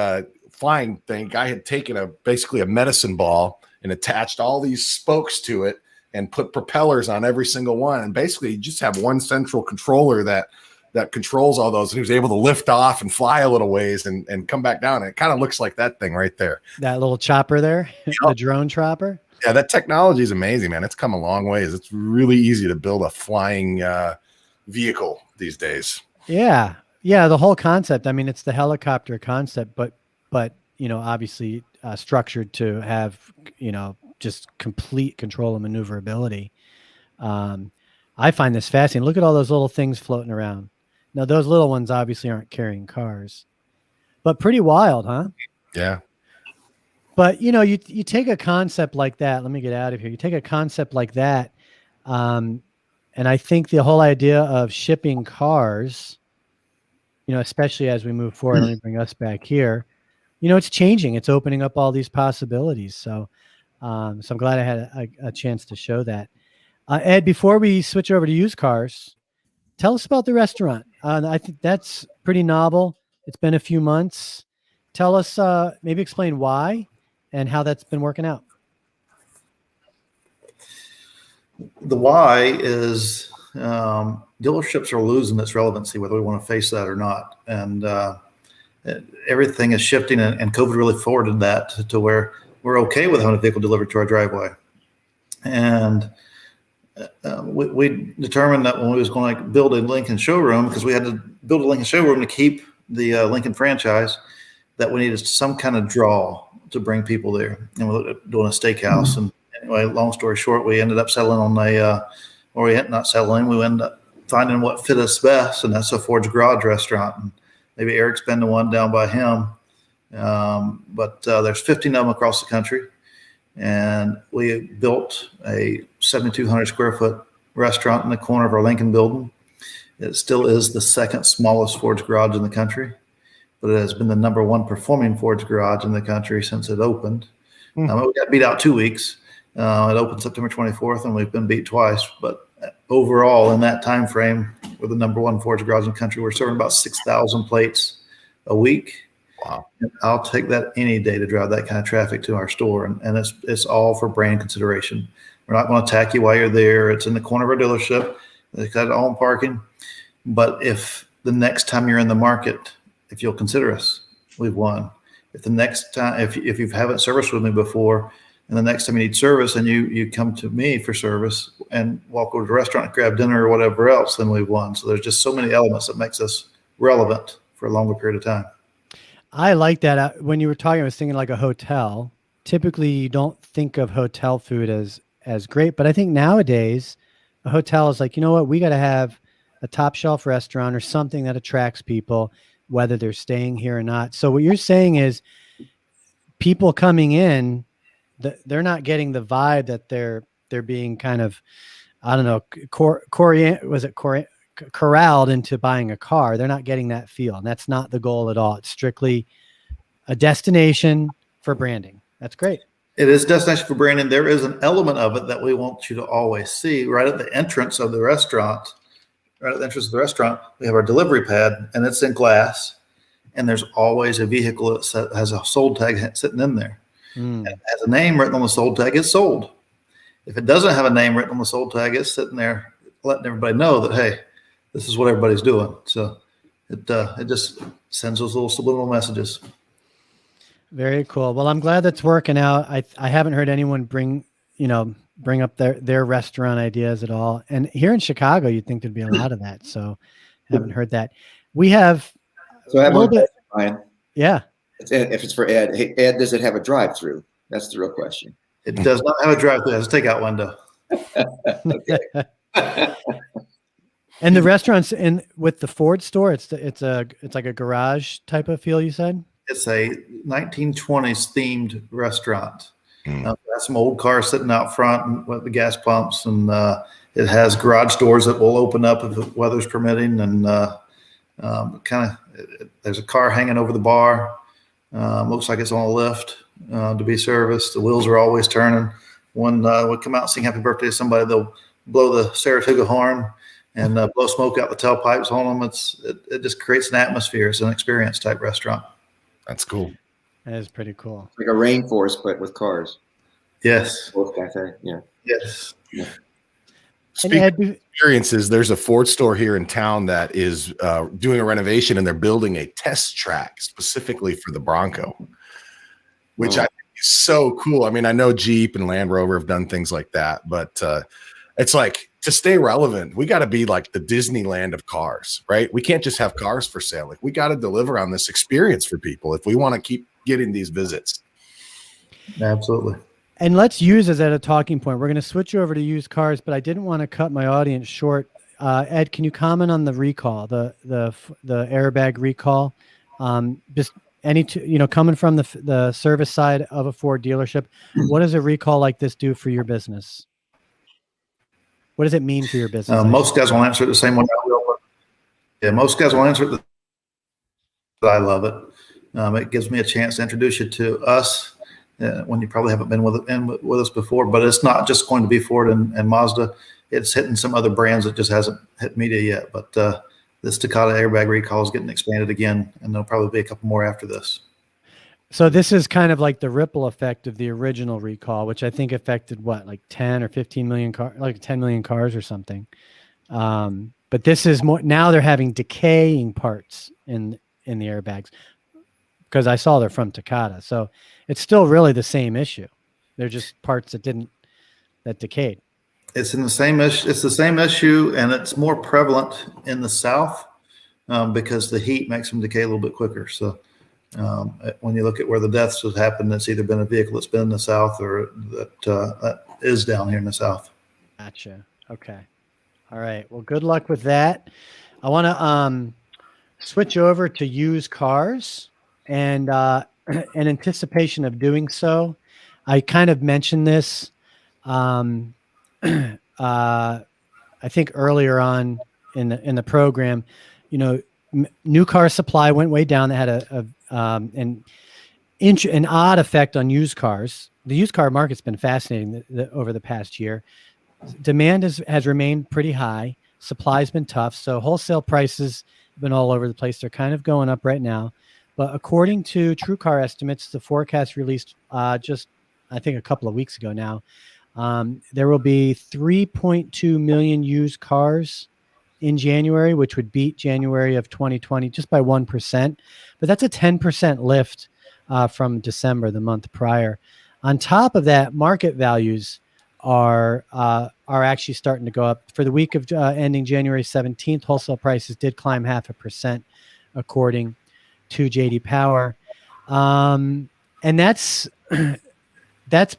flying thing. Guy had taken basically a medicine ball and attached all these spokes to it and put propellers on every single one. And basically you just have one central controller that controls all those. And he was able to lift off and fly a little ways and come back down. And it kind of looks like that thing right there. That little chopper there, the drone chopper. Yeah, that technology is amazing, man. It's come a long ways. It's really easy to build a flying vehicle these days. Yeah. Yeah. The whole concept. I mean, it's the helicopter concept, but, you know, obviously structured to have, you know, just complete control and maneuverability. I find this fascinating. Look at all those little things floating around. Now, those little ones obviously aren't carrying cars, but pretty wild, huh? Yeah. But, you know, you take a concept like that. Let me get out of here. You take a concept like that. And I think the whole idea of shipping cars, you know, especially as we move forward, let me bring us back here. You know, it's changing. It's opening up all these possibilities. So I'm glad I had a chance to show that. Ed, before we switch over to used cars, tell us about the restaurant. I think that's pretty novel. It's been a few months. Tell us, maybe explain why and how that's been working out. The why is dealerships are losing its relevancy, whether we want to face that or not. And everything is shifting, and COVID really forwarded that to where we're okay with having a vehicle delivered to our driveway. And we determined that when we was going to build a Lincoln showroom, because we had to build a Lincoln showroom to keep the Lincoln franchise, that we needed some kind of draw to bring people there. And we looked at doing a steakhouse. And anyway, long story short, we ended up settling on we ended up finding what fit us best, and that's a Ford's Garage restaurant. And maybe Eric's been to one down by him. But there's 15 of them across the country. And we built a 7,200 square foot restaurant in the corner of our Lincoln building. It still is the second smallest Ford's Garage in the country, but it has been the number one performing Ford's Garage in the country since it opened. We got beat out 2 weeks. It opened September 24th, and we've been beat twice. But overall, in that time frame, we're the number one Ford's Garage in the country. We're serving about 6,000 plates a week. Wow. And I'll take that any day to drive that kind of traffic to our store. And it's all for brand consideration. We're not going to attack you while you're there. It's in the corner of our dealership. It's got own parking. But if the next time you're in the market, if you'll consider us, we've won. If the next time, if you haven't serviced with me before, and the next time you need service and you come to me for service and walk over to the restaurant and grab dinner or whatever else, then we've won. So there's just so many elements that makes us relevant for a longer period of time. I like that. When you were talking, I was thinking like a hotel. Typically, you don't think of hotel food as as great. But I think nowadays a hotel is like, you know what, we got to have a top shelf restaurant or something that attracts people, whether they're staying here or not. So what you're saying is people coming in, they're not getting the vibe that they're being kind of, I don't know, corralled into buying a car. They're not getting that feel. And that's not the goal at all. It's strictly a destination for branding. That's great. It is destination for branding. There is an element of it that we want you to always see right at the entrance of the restaurant. Right at the entrance of the restaurant, we have our delivery pad, and it's in glass. And there's always a vehicle that has a sold tag sitting in there. And it has a name written on the sold tag. It's sold. If it doesn't have a name written on the sold tag, it's sitting there letting everybody know that, hey, this is what everybody's doing. So it just sends those little subliminal messages. Very cool. Well, I'm glad that's working out. I haven't heard anyone bring up their restaurant ideas at all. And here in Chicago, you'd think there'd be a lot of that. So I haven't heard that. We have So I have a little bit. Ryan. Yeah. If it's for Ed, hey, Ed, does it have a drive-through? That's the real question. It does not have a drive-through. It has a takeout window. And the restaurants with the Ford store, it's like a garage type of feel, you said? It's a 1920s themed restaurant. Got some old cars sitting out front with the gas pumps, and it has garage doors that will open up if the weather's permitting. And there's a car hanging over the bar. Looks like it's on a lift to be serviced. The wheels are always turning. When we come out and sing happy birthday to somebody, they'll blow the Saratoga horn and blow smoke out the tailpipes on them. It just creates an atmosphere. It's an experience type restaurant. That's cool. That is pretty cool. Like a rainforest, but with cars. Yes. Wolf Cafe. Yeah. Yes. Yeah. Speaking of experiences, there's a Ford store here in town that is doing a renovation, and they're building a test track specifically for the Bronco, which I think is so cool. I mean, I know Jeep and Land Rover have done things like that, but it's like, to stay relevant, we got to be like the Disneyland of cars, right? We can't just have cars for sale. Like, we got to deliver on this experience for people if we want to keep getting these visits. Absolutely. And let's use as a talking point. We're going to switch over to used cars, but I didn't want to cut my audience short. Ed, can you comment on the recall, the airbag recall? Just coming from the service side of a Ford dealership, what does a recall like this do for your business? What does it mean for your business? Most guys will answer it the same way I will. Yeah, most guys will answer it. I love it. It gives me a chance to introduce you to us when you probably haven't been with us before. But it's not just going to be Ford and Mazda. It's hitting some other brands that just hasn't hit media yet. But this Takata airbag recall is getting expanded again, and there'll probably be a couple more after this. So this is kind of like the ripple effect of the original recall, which I think affected like 10 or 15 million cars, like 10 million cars or something. But this is more, now they're having decaying parts in the airbags, because I saw they're from Takata. So it's still really the same issue. They're just parts that decayed. It's the same issue, and it's more prevalent in the South because the heat makes them decay a little bit quicker. So when you look at where the deaths have happened, it's either been a vehicle that's been in the South or that is down here in the South. Gotcha. Okay. All right. Well, good luck with that. I want to switch over to used cars, and in anticipation of doing so, I kind of mentioned this. I think earlier on in the program, new car supply went way down. That had an odd effect on used cars. The used car market's been fascinating over the past year. Demand has remained pretty high. Supply's been tough. So wholesale prices have been all over the place. They're kind of going up right now. But according to True Car Estimates, the forecast released just, I think, a couple of weeks ago now, there will be 3.2 million used cars in January, which would beat January of 2020 just by 1%. But that's a 10% lift from December, the month prior. On top of that, market values are actually starting to go up. For the week of ending January 17th, wholesale prices did climb 0.5%, according to JD Power. And that's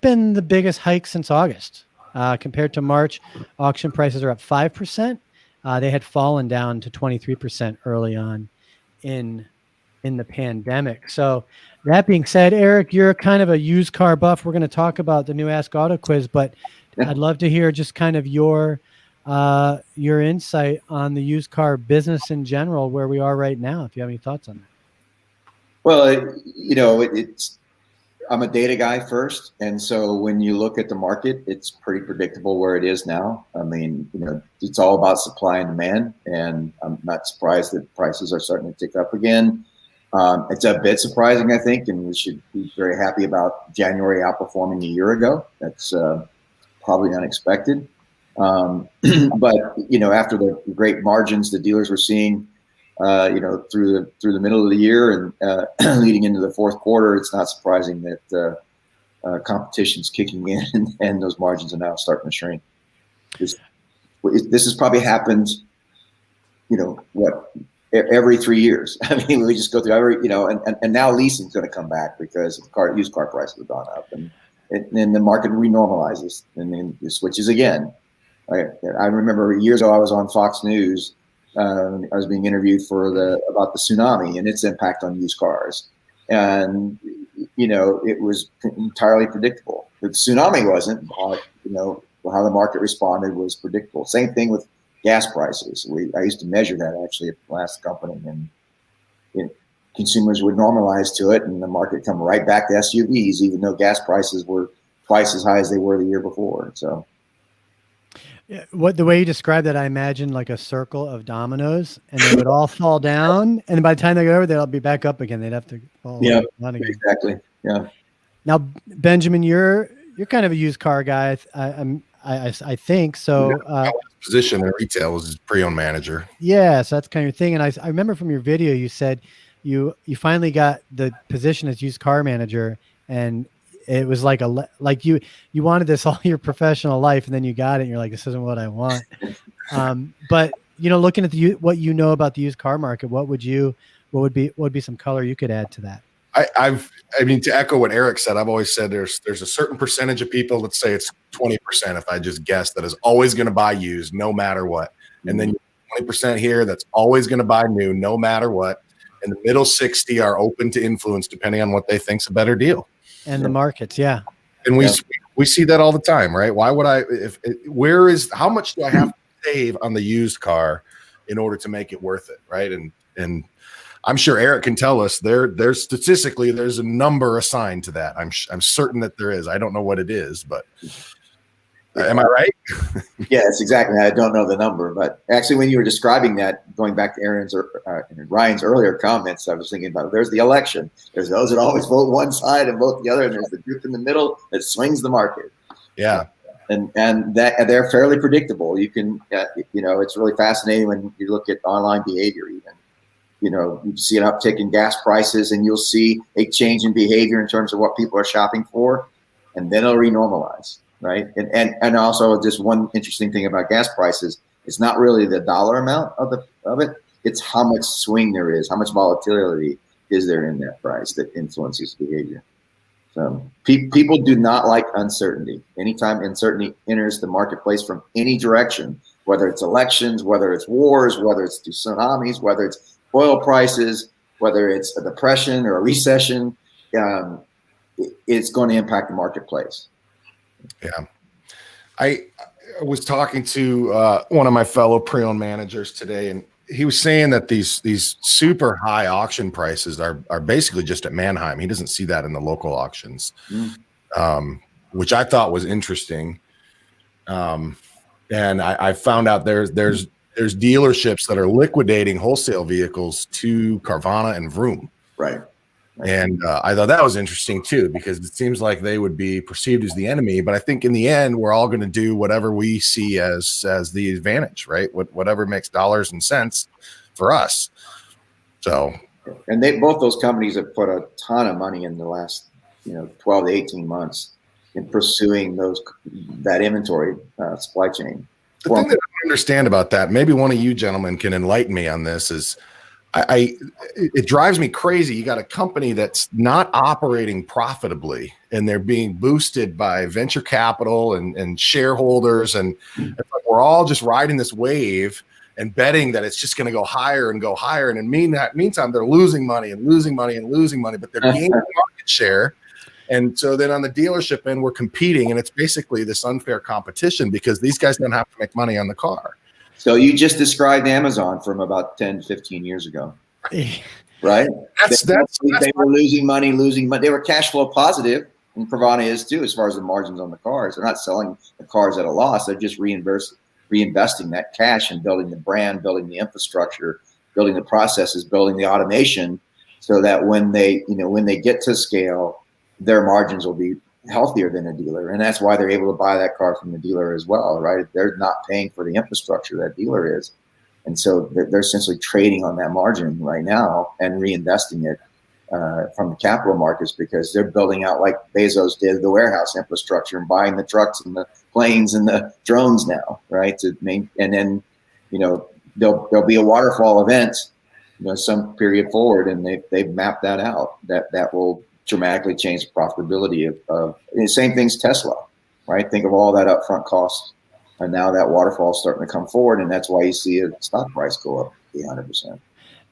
been the biggest hike since August. Compared to March, auction prices are up 5%. They had fallen down to 23% early on in the pandemic. So that being said, Eric, you're kind of a used car buff. We're going to talk about the new AskOtto quiz, but I'd love to hear just kind of your insight on the used car business in general, where we are right now, if you have any thoughts on that. Well, I'm a data guy first. And so when you look at the market, it's pretty predictable where it is now. I mean, it's all about supply and demand. And I'm not surprised that prices are starting to tick up again. It's a bit surprising, I think, and we should be very happy about January outperforming a year ago. That's probably unexpected. But, after the great margins the dealers were seeing, through the middle of the year and leading into the fourth quarter, it's not surprising that competition's kicking in and those margins are now starting to shrink. This has probably happened, every 3 years. I mean, we just go through every, and now leasing's going to come back because used car prices have gone up, and the market renormalizes and then it switches again. I remember years ago I was on Fox News. I was being interviewed about the tsunami and its impact on used cars, and it was entirely predictable. The tsunami wasn't. How the market responded was predictable. Same thing with gas prices. I used to measure that actually at the last company, and consumers would normalize to it, and the market come right back to SUVs, even though gas prices were twice as high as they were the year before. So. Yeah, the way you described that, I imagine like a circle of dominoes, and they would all fall down, and by the time they go over, they'll be back up again. They'd have to fall down again. Exactly. Yeah. Now, Benjamin, you're kind of a used car guy. I think so. Position in retail was pre-owned manager. Yeah, so that's kind of your thing. And I remember from your video, you said you finally got the position as used car manager, and it was like you wanted this all your professional life, and then you got it and you're like, this isn't what I want. But looking at what you know about the used car market, what would be some color you could add to that? I mean, to echo what Eric said, I've always said there's a certain percentage of people, let's say it's 20%, if I just guess, that is always going to buy used no matter what. And then 20% here that's always going to buy new no matter what. And the middle 60 are open to influence depending on what they think's a better deal. And the markets, yeah. And we see that all the time, right? Why would how much do I have to save on the used car in order to make it worth it, right? And I'm sure Eric can tell us there's statistically there's a number assigned to that. I'm certain that there is. I don't know what it is, but am I right? Yes, exactly. I don't know the number, but actually, when you were describing that, going back to Ryan's earlier comments, I was thinking about there's the election. There's those that always vote one side and vote the other, and there's the group in the middle that swings the market. Yeah, and that they're fairly predictable. You can, it's really fascinating when you look at online behavior. Even, you see an uptick in gas prices, and you'll see a change in behavior in terms of what people are shopping for, and then it'll renormalize. Right. And also just one interesting thing about gas prices, it's not really the dollar amount of it. It's how much swing there is, how much volatility is there in that price that influences behavior. So people do not like uncertainty. Anytime uncertainty enters the marketplace from any direction, whether it's elections, whether it's wars, whether it's tsunamis, whether it's oil prices, whether it's a depression or a recession, it's going to impact the marketplace. Yeah. I was talking to one of my fellow pre-owned managers today, and he was saying that these super high auction prices are basically just at Manheim. He doesn't see that in the local auctions, which I thought was interesting. And I found out there's dealerships that are liquidating wholesale vehicles to Carvana and Vroom. Right. And I thought that was interesting too, because it seems like they would be perceived as the enemy. But I think in the end, we're all going to do whatever we see as the advantage, right? Whatever makes dollars and cents for us. So, and both those companies have put a ton of money in the last 12 to 18 months in pursuing that inventory supply chain. The thing that I don't understand about that, maybe one of you gentlemen can enlighten me on this, is it drives me crazy. You got a company that's not operating profitably, and they're being boosted by venture capital and shareholders, and it's like we're all just riding this wave and betting that it's just going to go higher and go higher. And in meantime, they're losing money and losing money and losing money, but they're gaining market share. And so then on the dealership end, we're competing, and it's basically this unfair competition because these guys don't have to make money on the car. So you just described Amazon from about 10, 15 years ago, right? They were losing money. They were cash flow positive, and Carvana is too, as far as the margins on the cars. They're not selling the cars at a loss. They're just reinvesting that cash and building the brand, building the infrastructure, building the processes, building the automation, so that when they get to scale, their margins will be healthier than a dealer. And that's why they're able to buy that car from the dealer as well, right? They're not paying for the infrastructure that dealer is. And so they're essentially trading on that margin right now and reinvesting it from the capital markets, because they're building out, like Bezos did, the warehouse infrastructure and buying the trucks and the planes and the drones now, right? And then, there'll be a waterfall event, some period forward, and they've mapped that out. That will dramatically change the profitability of the same thing's Tesla, right? Think of all that upfront cost, and now that waterfall is starting to come forward, and that's why you see a stock price go up 800%.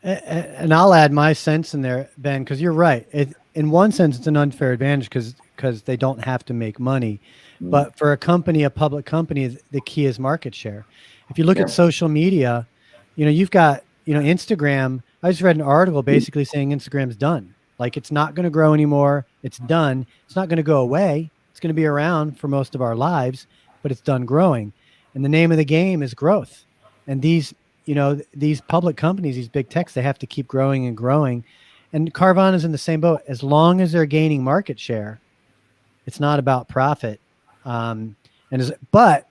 And I'll add my sense in there, Ben, because you're right. In one sense, it's an unfair advantage because they don't have to make money. But for a public company, the key is market share. If you look at social media, you've got, Instagram. I just read an article basically saying Instagram's done. Like, it's not going to grow anymore. It's done. It's not going to go away. It's going to be around for most of our lives, but it's done growing. And the name of the game is growth. And these public companies, these big techs, they have to keep growing and growing. And Carvana's in the same boat. As long as they're gaining market share, it's not about profit. But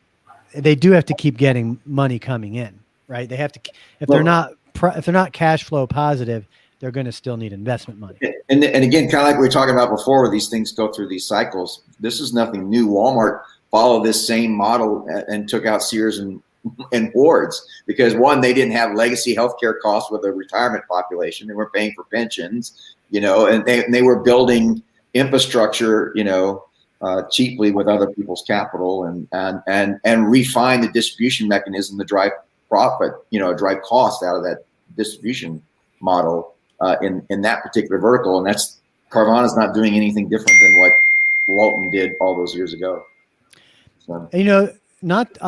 they do have to keep getting money coming in, right? They have to, if they're not cash flow positive, they're going to still need investment money. And again, kind of like we were talking about before, where these things go through these cycles. This is nothing new. Walmart followed this same model and took out Sears and Wards, because one, they didn't have legacy healthcare costs with a retirement population. They were paying for pensions, and they were building infrastructure, cheaply with other people's capital, and refine the distribution mechanism to drive profit, drive cost out of that distribution model in that particular vertical. And that's, Carvana's not doing anything different than what Walton did all those years ago. So. I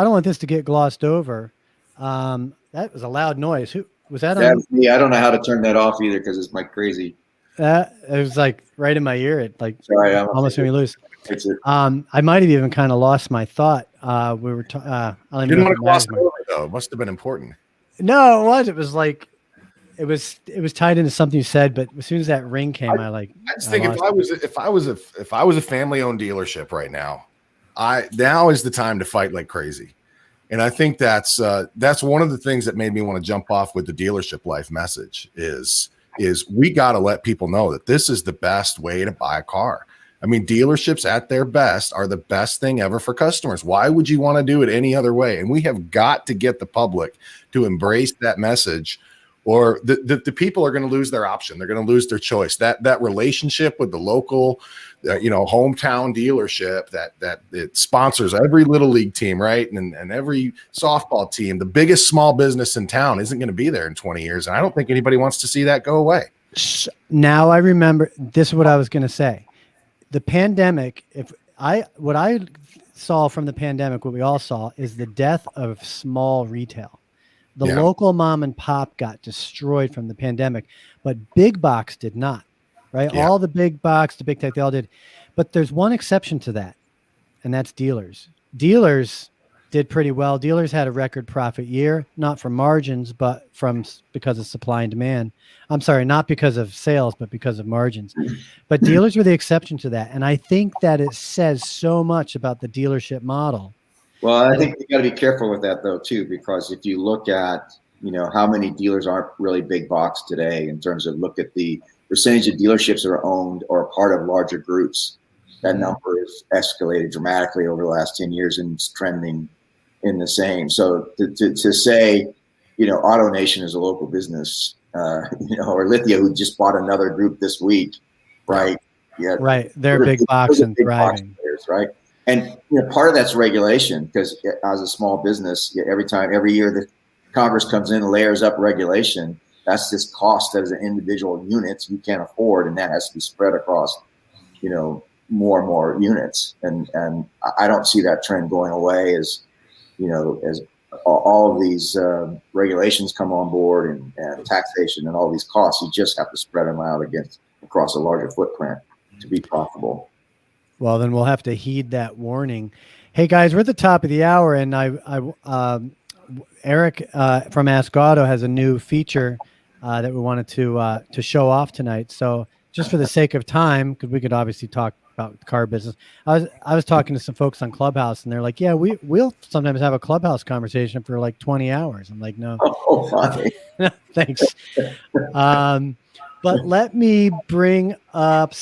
don't want this to get glossed over. That was a loud noise. Who was that? That was me. I don't know how to turn that off either, because it's my crazy. It was like right in my ear. It sorry, almost made me lose. Fix it. I might have even kind of lost my thought. We were talking. I didn't want to gloss it over, though. It must have been important. No, it was. It was like it was tied into something you said, but as soon as that ring came, I just think if I was a family-owned dealership right now, now is the time to fight like crazy. And I think that's one of the things that made me want to jump off with the dealership life message is we got to let people know that this is the best way to buy a car. I mean, dealerships at their best are the best thing ever for customers. Why would you want to do it any other way? And we have got to get the public to embrace that message, or the people are going to lose their option. They're going to lose their choice. That relationship with the local, hometown dealership that it sponsors every little league team, right? And every softball team, the biggest small business in town isn't going to be there in 20 years. And I don't think anybody wants to see that go away. Now I remember, this is what I was going to say. The pandemic, what I saw from the pandemic, what we all saw, is the death of small retail. The local mom and pop got destroyed from the pandemic, but big box did not, right? Yeah. All the big box, the big tech, they all did. But there's one exception to that, and that's dealers. Dealers did pretty well. Dealers had a record profit year, not from margins, but because of supply and demand. I'm sorry, not because of sales, but because of margins. But dealers were the exception to that. And I think that it says so much about the dealership model. Well, I think you got to be careful with that, though, too, because if you look at, how many dealers aren't really big box today, in terms of look at the percentage of dealerships that are owned or part of larger groups, that number has escalated dramatically over the last 10 years and it's trending in the same. So to say, AutoNation is a local business, or Lithia, who just bought another group this week, right? Yeah, right. They're big box and thriving, players, right? And part of that's regulation, because as a small business, every year the Congress comes in and layers up regulation. That's just cost as an individual units you can't afford, and that has to be spread across, more and more units. And I don't see that trend going away as all of these regulations come on board and taxation and all these costs. You just have to spread them out across a larger footprint to be profitable. Well, then we'll have to heed that warning. Hey guys, we're at the top of the hour, and Eric from AskOtto has a new feature that we wanted to show off tonight. So just for the sake of time, because we could obviously talk about the car business, I was talking to some folks on Clubhouse, and they're like, "Yeah, we'll sometimes have a Clubhouse conversation for like 20 hours." I'm like, "No, thanks." But let me bring up the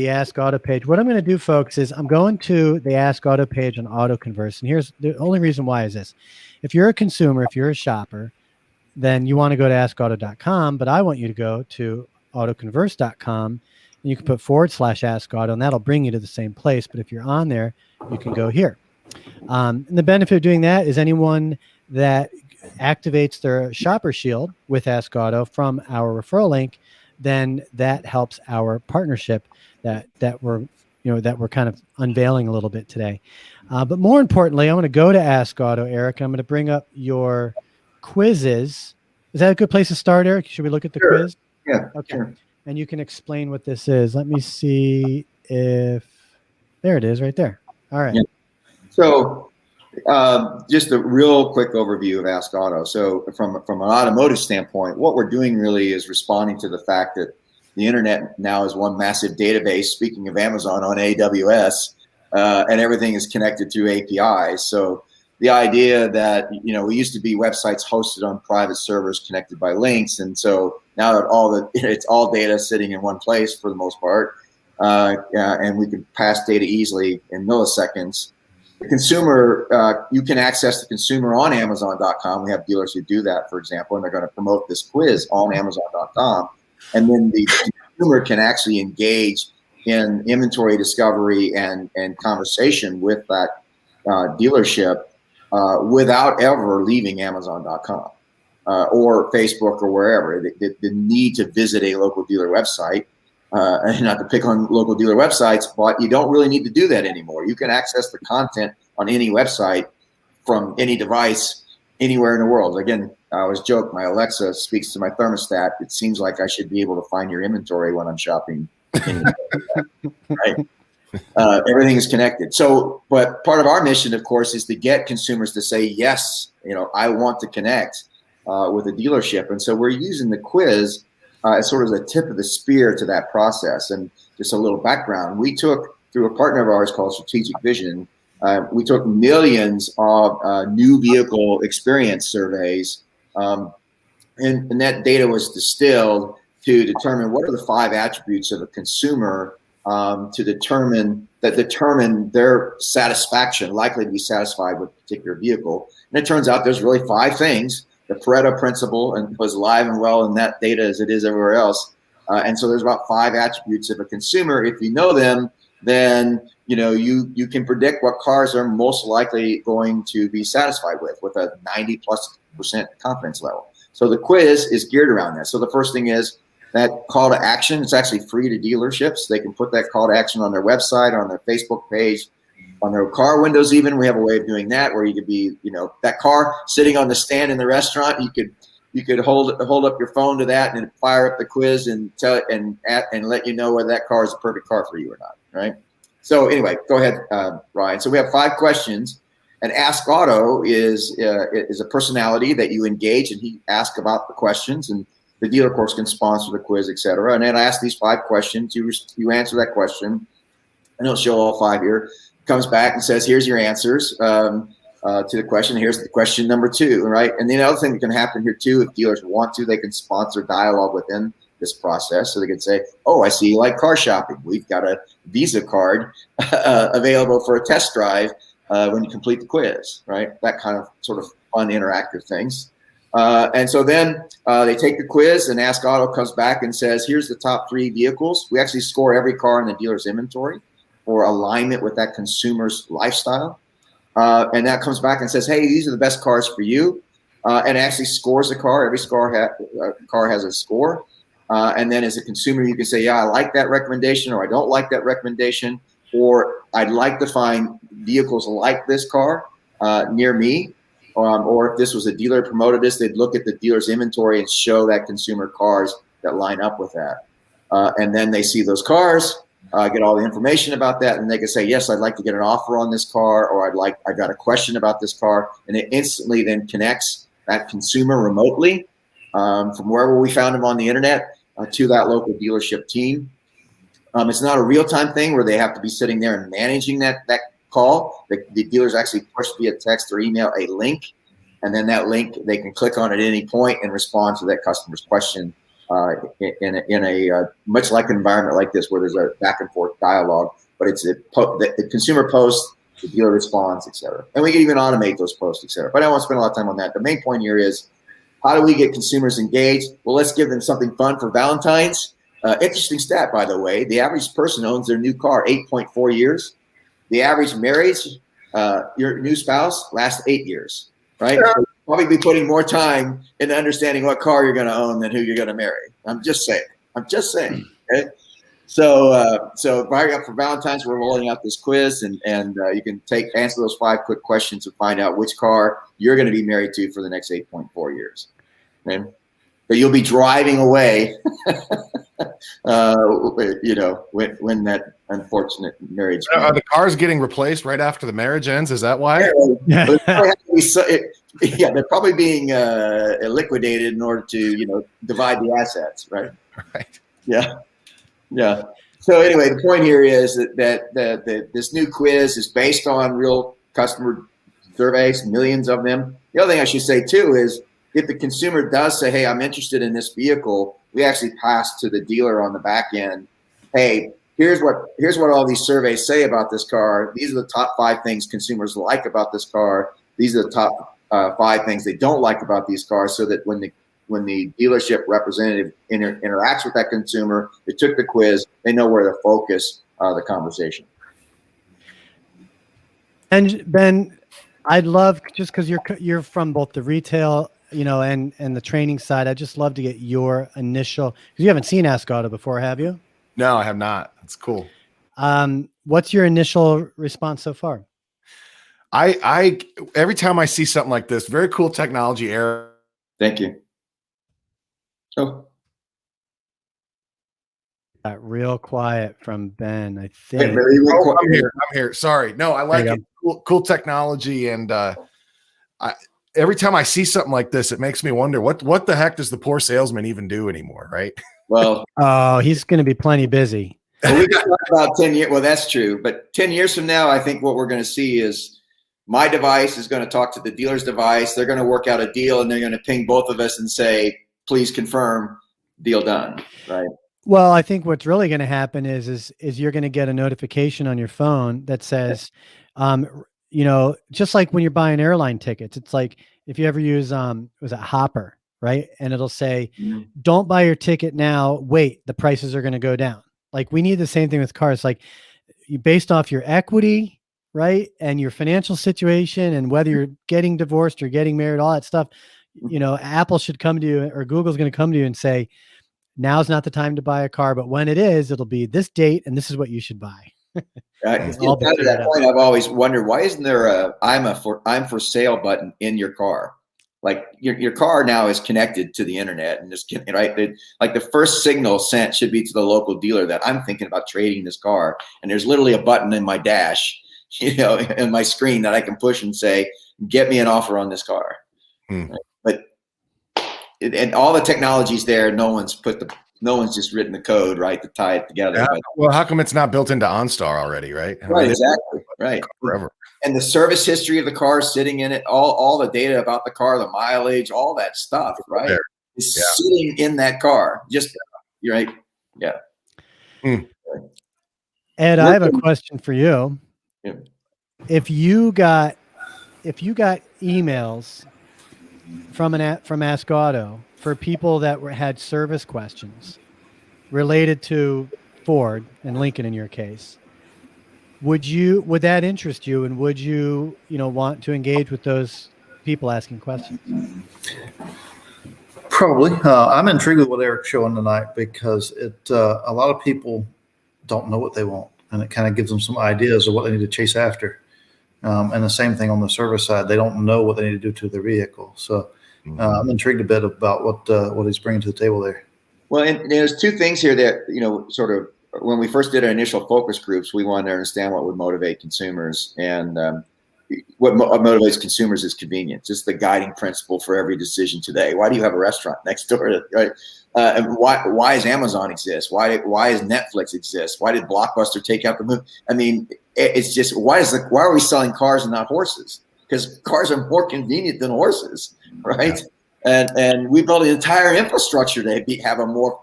AskOtto page. What I'm going to do, folks, is I'm going to the AskOtto page on AutoConverse. And here's the only reason why is this. If you're a consumer, if you're a shopper, then you want to go to AskOtto.com, but I want you to go to AutoConverse.com, and you can put /AskOtto, and that'll bring you to the same place. But if you're on there, you can go here. And the benefit of doing that is anyone that activates their shopper shield with AskOtto from our referral link, then that helps our partnership that we're kind of unveiling a little bit today. But more importantly, I want to go to AskOtto, Eric. I'm going to bring up your quizzes. Is that a good place to start, Eric? Should we look at the quiz? Yeah. Okay. Sure. And you can explain what this is. Let me see if there it is right there. All right. Yeah. So just a real quick overview of AskOtto. So from an automotive standpoint, what we're doing really is responding to the fact that the internet now is one massive database, speaking of Amazon, on AWS, and everything is connected through APIs. So the idea that, we used to be websites hosted on private servers connected by links. And so now that it's all data sitting in one place for the most part, and we can pass data easily in milliseconds. The consumer, you can access the consumer on Amazon.com. We have dealers who do that, for example, and they're going to promote this quiz on Amazon.com. And then the consumer can actually engage in inventory discovery and conversation with that dealership without ever leaving Amazon.com or Facebook or wherever. The need to visit a local dealer website. And not to pick on local dealer websites, but you don't really need to do that anymore. You can access the content on any website from any device anywhere in the world. Again, I always joke, my Alexa speaks to my thermostat. It seems like I should be able to find your inventory when I'm shopping. Right? Everything is connected. So, but part of our mission, of course, is to get consumers to say, yes, I want to connect with a dealership. And so we're using the quiz as sort of the tip of the spear to that process. And just a little background, we took, through a partner of ours called Strategic Vision, we took millions of new vehicle experience surveys, and that data was distilled to determine what are the 5 attributes of a consumer to determine their satisfaction, likely to be satisfied with a particular vehicle. And it turns out there's really 5 things. The Pareto principle was alive and well in that data as it is everywhere else. And so there's about 5 attributes of a consumer. If you know them, then you can predict what cars are most likely going to be satisfied with a 90+% confidence level. So the quiz is geared around that. So the first thing is that call to action. It's actually free to dealerships. They can put that call to action on their website, on their Facebook page, on their car windows. Even we have a way of doing that where you could be, that car sitting on the stand in the restaurant, you could hold up your phone to that and fire up the quiz and tell it and let you know whether that car is a perfect car for you or not. Right. So anyway, go ahead, Ryan. So we have 5 questions, and AskOtto is a personality that you engage, and he asks about the questions, and the dealer, of course, can sponsor the quiz, et cetera. And then I ask these 5 questions. You answer that question, and it'll show all 5 here. Comes back and says, here's your answers to the question. Here's the question number 2, right? And the other thing that can happen here too, if dealers want to, they can sponsor dialogue within this process. So they can say, oh, I see you like car shopping. We've got a Visa card available for a test drive when you complete the quiz, right? That kind of sort of fun interactive things. And so then they take the quiz, and AskOtto comes back and says, here's the top 3 vehicles. We actually score every car in the dealer's inventory for alignment with that consumer's lifestyle. And that comes back and says, hey, these are the best cars for you. And actually scores the car. Every car has a score. And then as a consumer, you can say, yeah, I like that recommendation, or I don't like that recommendation, or I'd like to find vehicles like this car near me. Or if this was a dealer promoted this, they'd look at the dealer's inventory and show that consumer cars that line up with that. And then they see those cars, get all the information about that, and they can say, yes, I'd like to get an offer on this car, or I got a question about this car. And it instantly then connects that consumer remotely from wherever we found them on the internet to that local dealership team. It's not a real-time thing where they have to be sitting there and managing that call. The dealers actually push via text or email a link, and then that link they can click on at any point and respond to that customer's question in a much like an environment like this where there's a back and forth dialogue, but it's the consumer posts, the dealer responds, etc. And we can even automate those posts, etc. But I don't want to spend a lot of time on that. The main point here is, how do we get consumers engaged? Well, let's give them something fun for Valentine's. Interesting stat, by the way. The average person owns their new car 8.4 years. The average marriage, your new spouse, lasts 8 years, right? So probably be putting more time into understanding what car you're going to own than who you're going to marry. I'm just saying. Okay? So right up for Valentine's, we're rolling out this quiz, and you can answer those 5 quick questions and find out which car you're going to be married to for the next 8.4 years. Okay? But you'll be driving away, when that unfortunate marriage. Are the cars getting replaced right after the marriage ends? Is that why? Yeah, they're probably being liquidated in order to divide the assets, right? Right. Yeah. So anyway, the point here is that this new quiz is based on real customer surveys, millions of them. The other thing I should say too is, if the consumer does say, hey, I'm interested in this vehicle, we actually pass to the dealer on the back end, hey, here's what all these surveys say about this car. These are the top 5 things consumers like about this car. These are the top 5 things they don't like about these cars, so that when the dealership representative interacts with that consumer, they took the quiz, they know where to focus the conversation. And Ben, I'd love, just because you're from both the retail, and the training side, I'd just love to get your initial, because you haven't seen AskOtto before, have you? No, I have not. That's cool. What's your initial response so far? I every time I see something like this, very cool technology, Eric. Thank you. Oh. Got real quiet from Ben, I think. I'm here. Sorry. No, I like it. Cool technology, and every time I see something like this, it makes me wonder what the heck does the poor salesman even do anymore, right? Well, he's going to be plenty busy. Well, we can talk about 10 years. Well, that's true. But 10 years from now, I think what we're going to see is my device is going to talk to the dealer's device. They're going to work out a deal, and they're going to ping both of us and say, please confirm, deal done, right? Well, I think what's really going to happen is you're going to get a notification on your phone that says, just like when you're buying airline tickets, it's like if you ever use, was it Hopper, right? And it'll say, don't buy your ticket now, wait, the prices are going to go down. Like, we need the same thing with cars. Like, you based off your equity, right? And your financial situation, and whether you're getting divorced or getting married, all that stuff, Apple should come to you, or Google's going to come to you and say, now's not the time to buy a car, but when it is, it'll be this date, and this is what you should buy. To that point, I've always wondered, why isn't there a I'm for sale button in your car? Like, your car now is connected to the internet, and just right, like the first signal sent should be to the local dealer that I'm thinking about trading this car, and there's literally a button in my dash, in my screen that I can push and say, get me an offer on this car. Right? But and all the technology's there. No one's just written the code, right, to tie it together. Yeah. Well, how come it's not built into OnStar already, right? Right, exactly. Right. Forever. And the service history of the car sitting in it, all the data about the car, the mileage, all that stuff, right, is sitting in that car. Just, you're right. Yeah. Ed, I have a question for you. Yeah. If you got emails from AskOtto for people that had service questions related to Ford and Lincoln in your case. Would that interest you, and would you want to engage with those people asking questions? Probably. I'm intrigued with what Eric's showing tonight because a lot of people don't know what they want, and it kind of gives them some ideas of what they need to chase after. And the same thing on the service side, they don't know what they need to do to their vehicle. So I'm intrigued a bit about what he's bringing to the table there. Well, and there's two things here that, sort of when we first did our initial focus groups, we wanted to understand what would motivate consumers, and what motivates consumers is convenience. It's the guiding principle for every decision today. Why do you have a restaurant next door? Right? And why does Amazon exist? Why does Netflix exist? Why did Blockbuster take out the movie? I mean, it's just why are we selling cars and not horses? Because cars are more convenient than horses, right? And we built an entire infrastructure to have a more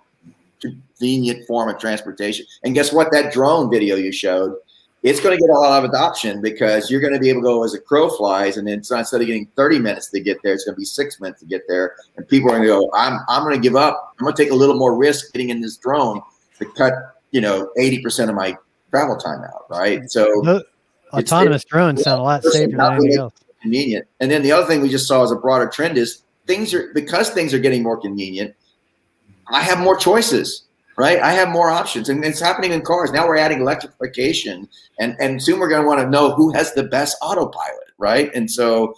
convenient form of transportation. And guess what? That drone video you showed, it's going to get a lot of adoption because you're going to be able to go as a crow flies, and then instead of getting 30 minutes to get there, it's going to be 6 minutes to get there. And people are going to go, I'm going to give up. I'm going to take a little more risk getting in this drone to cut 80% of my travel time out, right? So autonomous drones sound a lot safer than anything else. Convenient. And then the other thing we just saw as a broader trend is because things are getting more convenient, I have more choices, right? I have more options, and it's happening in cars. Now we're adding electrification, and soon we're going to want to know who has the best autopilot, right? And so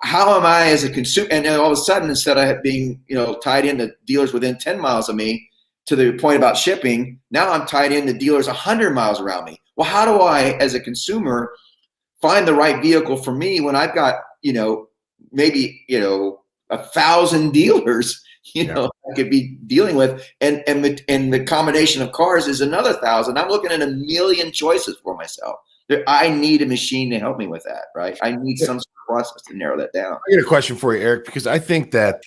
how am I as a consumer? And then all of a sudden, instead of being tied into dealers within 10 miles of me, to the point about shipping, now I'm tied into dealers 100 miles around me. Well, how do I, as a consumer, find the right vehicle for me when I've got maybe 1,000 dealers I could be dealing with, and the combination of cars is another 1,000. I'm looking at 1 million choices for myself. I need a machine to help me with that, right? I need some sort of process to narrow that down. I got a question for you, Eric, because I think that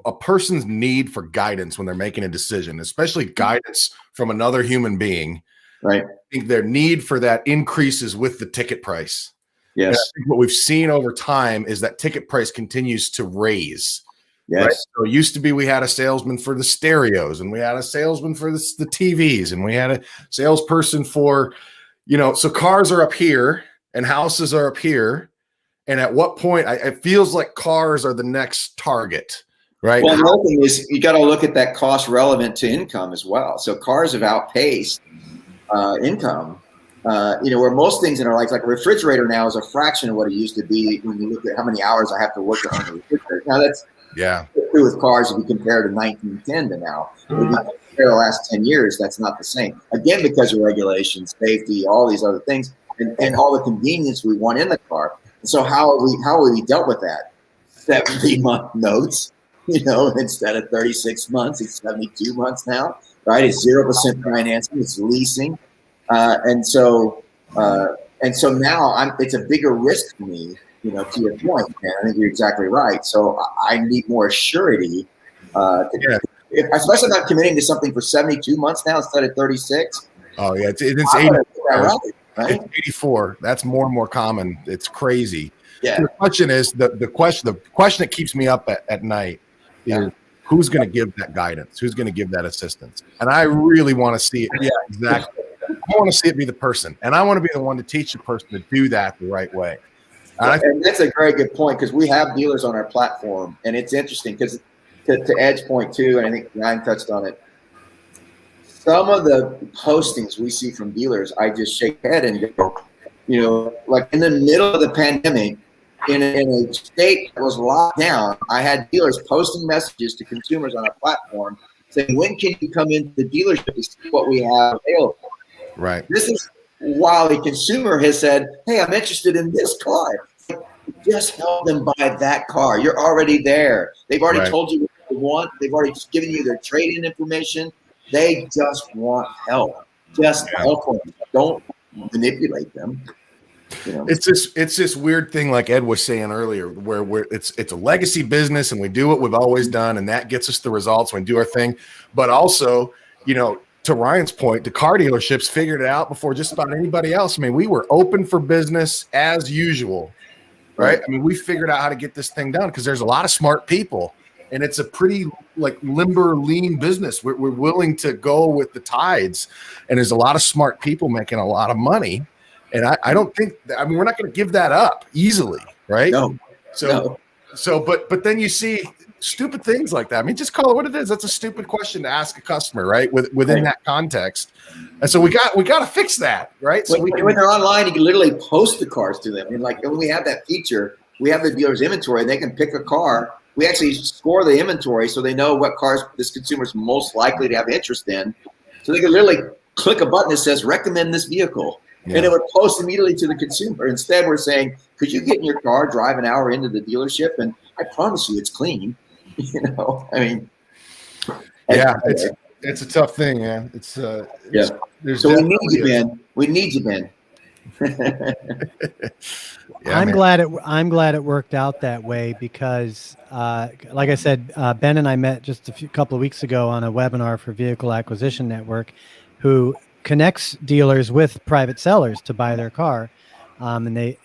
a person's need for guidance when they're making a decision, especially guidance from another human being, right? I think their need for that increases with the ticket price. Yes. And I think what we've seen over time is that ticket price continues to raise. Yes. Right? So it used to be we had a salesman for the stereos, and we had a salesman for the TVs, and we had a salesperson for, so cars are up here and houses are up here. And at what point it feels like cars are the next target, right? Well, the other thing is you got to look at that cost relevant to income as well. So cars have outpaced income. Where most things in our life, like a refrigerator now, is a fraction of what it used to be when you look at how many hours I have to work on the refrigerator. Now that's true with cars if you compare to 1910 to now. If you compare the last 10 years, that's not the same. Again, because of regulations, safety, all these other things, and all the convenience we want in the car. So how have we dealt with that? 70-month notes, instead of 36 months, it's 72 months now, right? It's 0% financing, it's leasing. And so now it's a bigger risk for me, to your point, man. I think you're exactly right. So I need more surety, especially not committing to something for 72 months now instead of 36. Oh yeah. It's 84. Right? It's 84. That's more and more common. It's crazy. Yeah. The question is the question that keeps me up at night is who's going to give that guidance? Who's going to give that assistance? And I really want to see it. Yeah, exactly. I want to see it be the person, and I want to be the one to teach the person to do that the right way. And that's a very good point, because we have dealers on our platform, and it's interesting because to Ed's point too, and I think Ryan touched on it. Some of the postings we see from dealers, I just shake head and go, like in the middle of the pandemic, in a state that was locked down, I had dealers posting messages to consumers on our platform saying, when can you come into the dealership to see what we have available? Right. This is while the consumer has said, hey, I'm interested in this car. Just help them buy that car. You're already there. They've already told you what they want. They've already given you their trade-in information. They just want help. Just help them. Don't manipulate them. It's this weird thing, like Ed was saying earlier, where it's a legacy business, and we do what we've always done, and that gets us the results when we do our thing. But also, to Ryan's point, the car dealerships figured it out before just about anybody else. I mean, we were open for business as usual right? I mean, we figured out how to get this thing done because there's a lot of smart people, and it's a pretty like limber, lean business. We're willing to go with the tides, and there's a lot of smart people making a lot of money. And I don't think, I mean, we're not going to give that up easily, right? No. But then you see stupid things like that. I mean, just call it what it is. That's a stupid question to ask a customer, right? Within that context. And so we got to fix that, right? So when they're online, you can literally post the cars to them. And like when we have that feature, we have the dealer's inventory, and they can pick a car. We actually score the inventory so they know what cars this consumer is most likely to have interest in. So they can literally click a button that says recommend this vehicle. Yeah. And it would post immediately to the consumer. Instead, we're saying, could you get in your car, drive an hour into the dealership, and I promise you it's clean. You know, I mean, yeah, it's a tough thing, man. It's so we need you, Ben. We need you, Ben. I'm glad it worked out that way because, like I said, Ben and I met just a couple of weeks ago on a webinar for Vehicle Acquisition Network, who connects dealers with private sellers to buy their car, and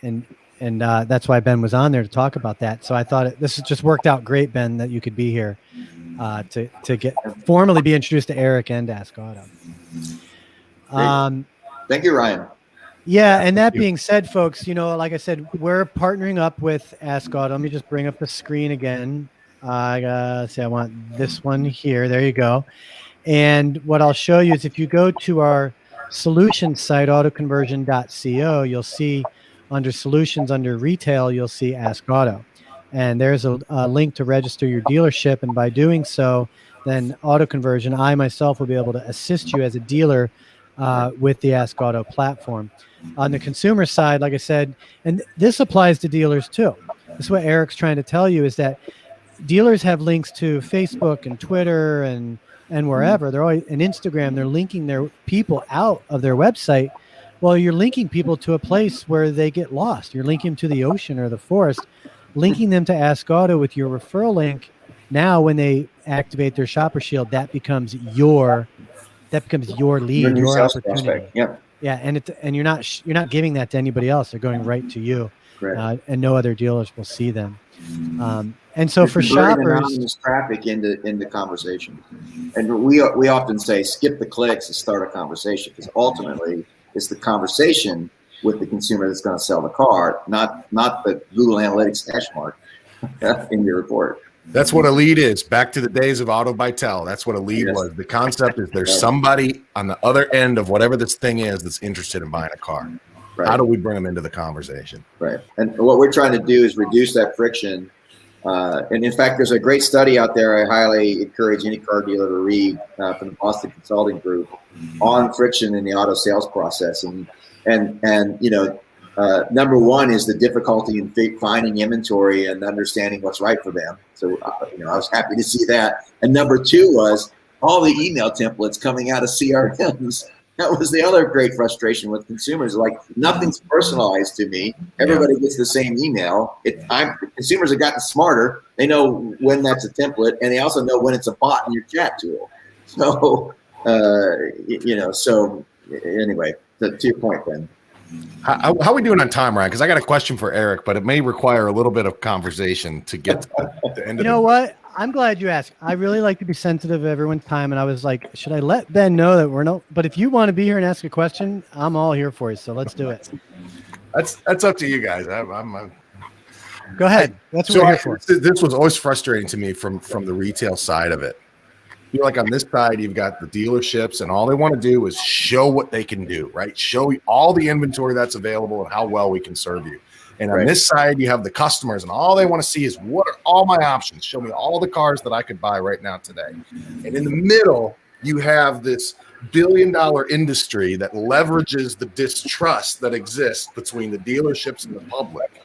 that's why Ben was on there to talk about that. So I thought this has just worked out great, Ben, that you could be here to get formally be introduced to Eric and AskOtto. Thank you, Ryan. Yeah, and that being said, folks, you know, like I said, we're partnering up with AskOtto. Let me just bring up the screen again. I want this one here. There you go. And what I'll show you is if you go to our solution site, autoconversion.co, you'll see under solutions, under retail, you'll see AskOtto. And there's a link to register your dealership. And by doing so, then AutoConversion, I myself will be able to assist you as a dealer with the AskOtto platform. On the consumer side, like I said, and this applies to dealers too. This is what Eric's trying to tell you, is that dealers have links to Facebook and Twitter and wherever. They're always, and Instagram, they're linking their people out of their website. Well, you're linking people to a place where they get lost. You're linking them to the ocean or the forest, linking them to AskOtto with your referral link. Now, when they activate their shopper shield, that becomes your lead, your opportunity. Yeah, and you're not giving that to anybody else. They're going right to you, and no other dealers will see them. And so for shoppers, traffic into conversation, and we often say skip the clicks and start a conversation, because ultimately it's the conversation with the consumer that's going to sell the car, not the Google Analytics hash mark in your report. That's what a lead is. Back to the days of Auto by Tel. That's what a lead was. The concept is there's somebody on the other end of whatever this thing is that's interested in buying a car. Right. How do we bring them into the conversation? Right. And what we're trying to do is reduce that friction. And in fact, there's a great study out there I highly encourage any car dealer to read from the Boston Consulting Group on friction in the auto sales process. And you know, number one is the difficulty in finding inventory and understanding what's right for them. So, you know, I was happy to see that. And number two was all the email templates coming out of CRMs. That was the other great frustration with consumers. Like, nothing's personalized to me. Everybody gets the same email. Consumers have gotten smarter. They know when that's a template, and they also know when it's a bot in your chat tool. So, you know, so anyway, to your point, Ben. How are we doing on time, Ryan? Because I got a question for Eric, but it may require a little bit of conversation to get to the end of it. You know what? I'm glad you asked. I really like to be sensitive of everyone's time, and I was like, should I let Ben know that we're no? But if you want to be here and ask a question, I'm all here for you. So let's do it. That's up to you guys. Go ahead. That's what we're here for. This was always frustrating to me from the retail side of it. I feel like on this side, you've got the dealerships, and all they want to do is show what they can do, right? Show all the inventory that's available and how well we can serve you. And on this side, you have the customers, and all they want to see is, what are all my options? Show me all the cars that I could buy right now today. And in the middle, you have this billion-dollar industry that leverages the distrust that exists between the dealerships and the public,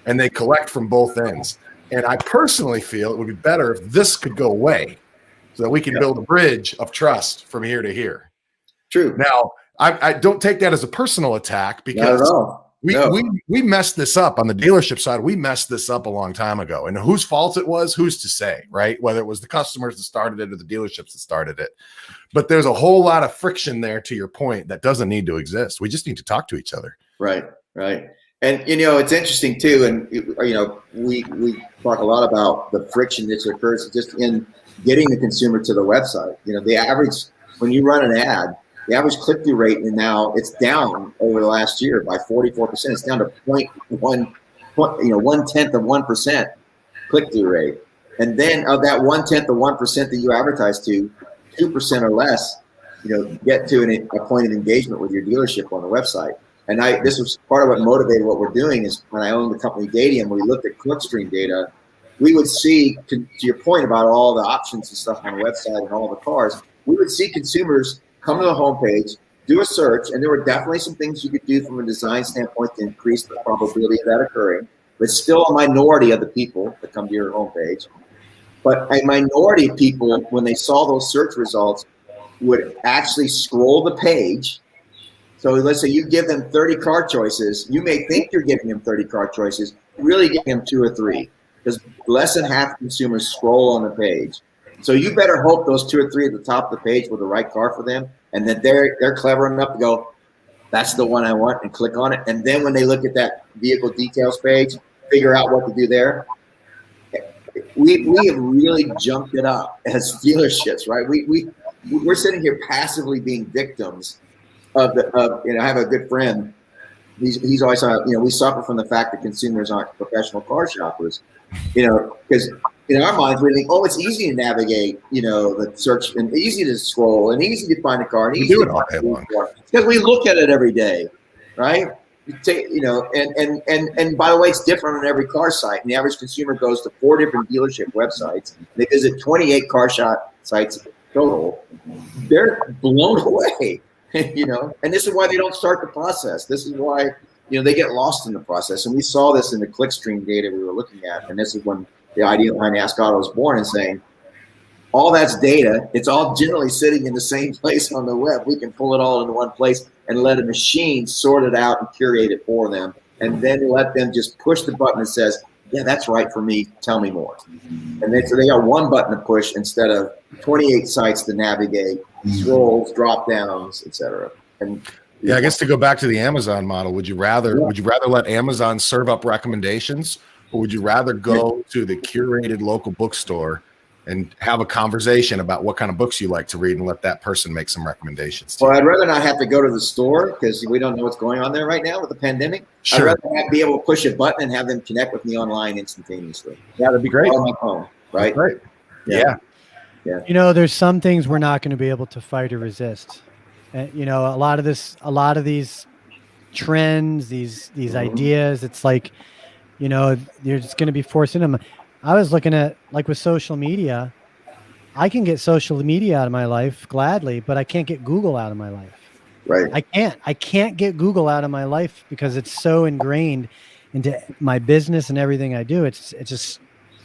and they collect from both ends. And I personally feel it would be better if this could go away, so that we can build a bridge of trust from here to here. True. Now, I don't take that as a personal attack, because we messed this up on the dealership side. We messed this up a long time ago. And whose fault it was, who's to say, right? Whether it was the customers that started it or the dealerships that started it. But there's a whole lot of friction there, to your point, that doesn't need to exist. We just need to talk to each other. Right, right. And it's interesting too. And we talk a lot about the friction that occurs just in getting the consumer to the website. The average, when you run an ad, the average click-through rate, and now it's down over the last year by 44%. It's down to 0.1, 1/10% click-through rate. And then of that 1/10 of 1% that you advertise to, 2% or less, get to a point of engagement with your dealership on the website. And this was part of what motivated what we're doing is when I owned the company Dadium, when we looked at clickstream data, we would see, to your point about all the options and stuff on the website and all the cars, we would see consumers come to the homepage, do a search, and there were definitely some things you could do from a design standpoint to increase the probability of that occurring, but still a minority of the people that come to your homepage. But a minority of people, when they saw those search results, would actually scroll the page. So let's say you give them 30 car choices. You may think you're giving them 30 car choices, really giving them 2 or 3, because less than half consumers scroll on the page. So you better hope those 2 or 3 at the top of the page were the right car for them, and that they're clever enough to go, that's the one I want, and click on it. And then when they look at that vehicle details page, figure out what to do there. We have really jumped it up as dealerships, right? We're sitting here passively being victims of I have a good friend. He's always we suffer from the fact that consumers aren't professional car shoppers, because in our minds we think, oh, it's easy to navigate, the search, and easy to scroll, and easy to find a car, and easy do it to all day long because we look at it every day, right? And by the way, it's different on every car site. And the average consumer goes to 4 different dealership websites. They visit 28 car shop sites total. They're blown away, and this is why they don't start the process. This is why, they get lost in the process. And we saw this in the clickstream data we were looking at. And this is when the idea behind AskOtto was born, and saying, all that's data. It's all generally sitting in the same place on the web. We can pull it all into one place and let a machine sort it out and curate it for them, and then let them just push the button that says, yeah, that's right for me, tell me more. And so they got one button to push instead of 28 sites to navigate, scrolls, drop downs, etc. And yeah, I guess to go back to the Amazon model, would you rather let Amazon serve up recommendations, or would you rather go to the curated local bookstore and have a conversation about what kind of books you like to read and let that person make some recommendations to Well, you? I'd rather not have to go to the store because we don't know what's going on there right now with the pandemic. Sure. I'd rather be able to push a button and have them connect with me online instantaneously. Yeah, that'd be great. On my phone, right? Great. Yeah. There's some things we're not going to be able to fight or resist. And, a lot of these trends, these ideas, it's like, you're just going to be forcing them. I was looking at, like with social media, I can get social media out of my life gladly, but I can't get Google out of my life. Right. I can't get Google out of my life because it's so ingrained into my business and everything I do. It's just,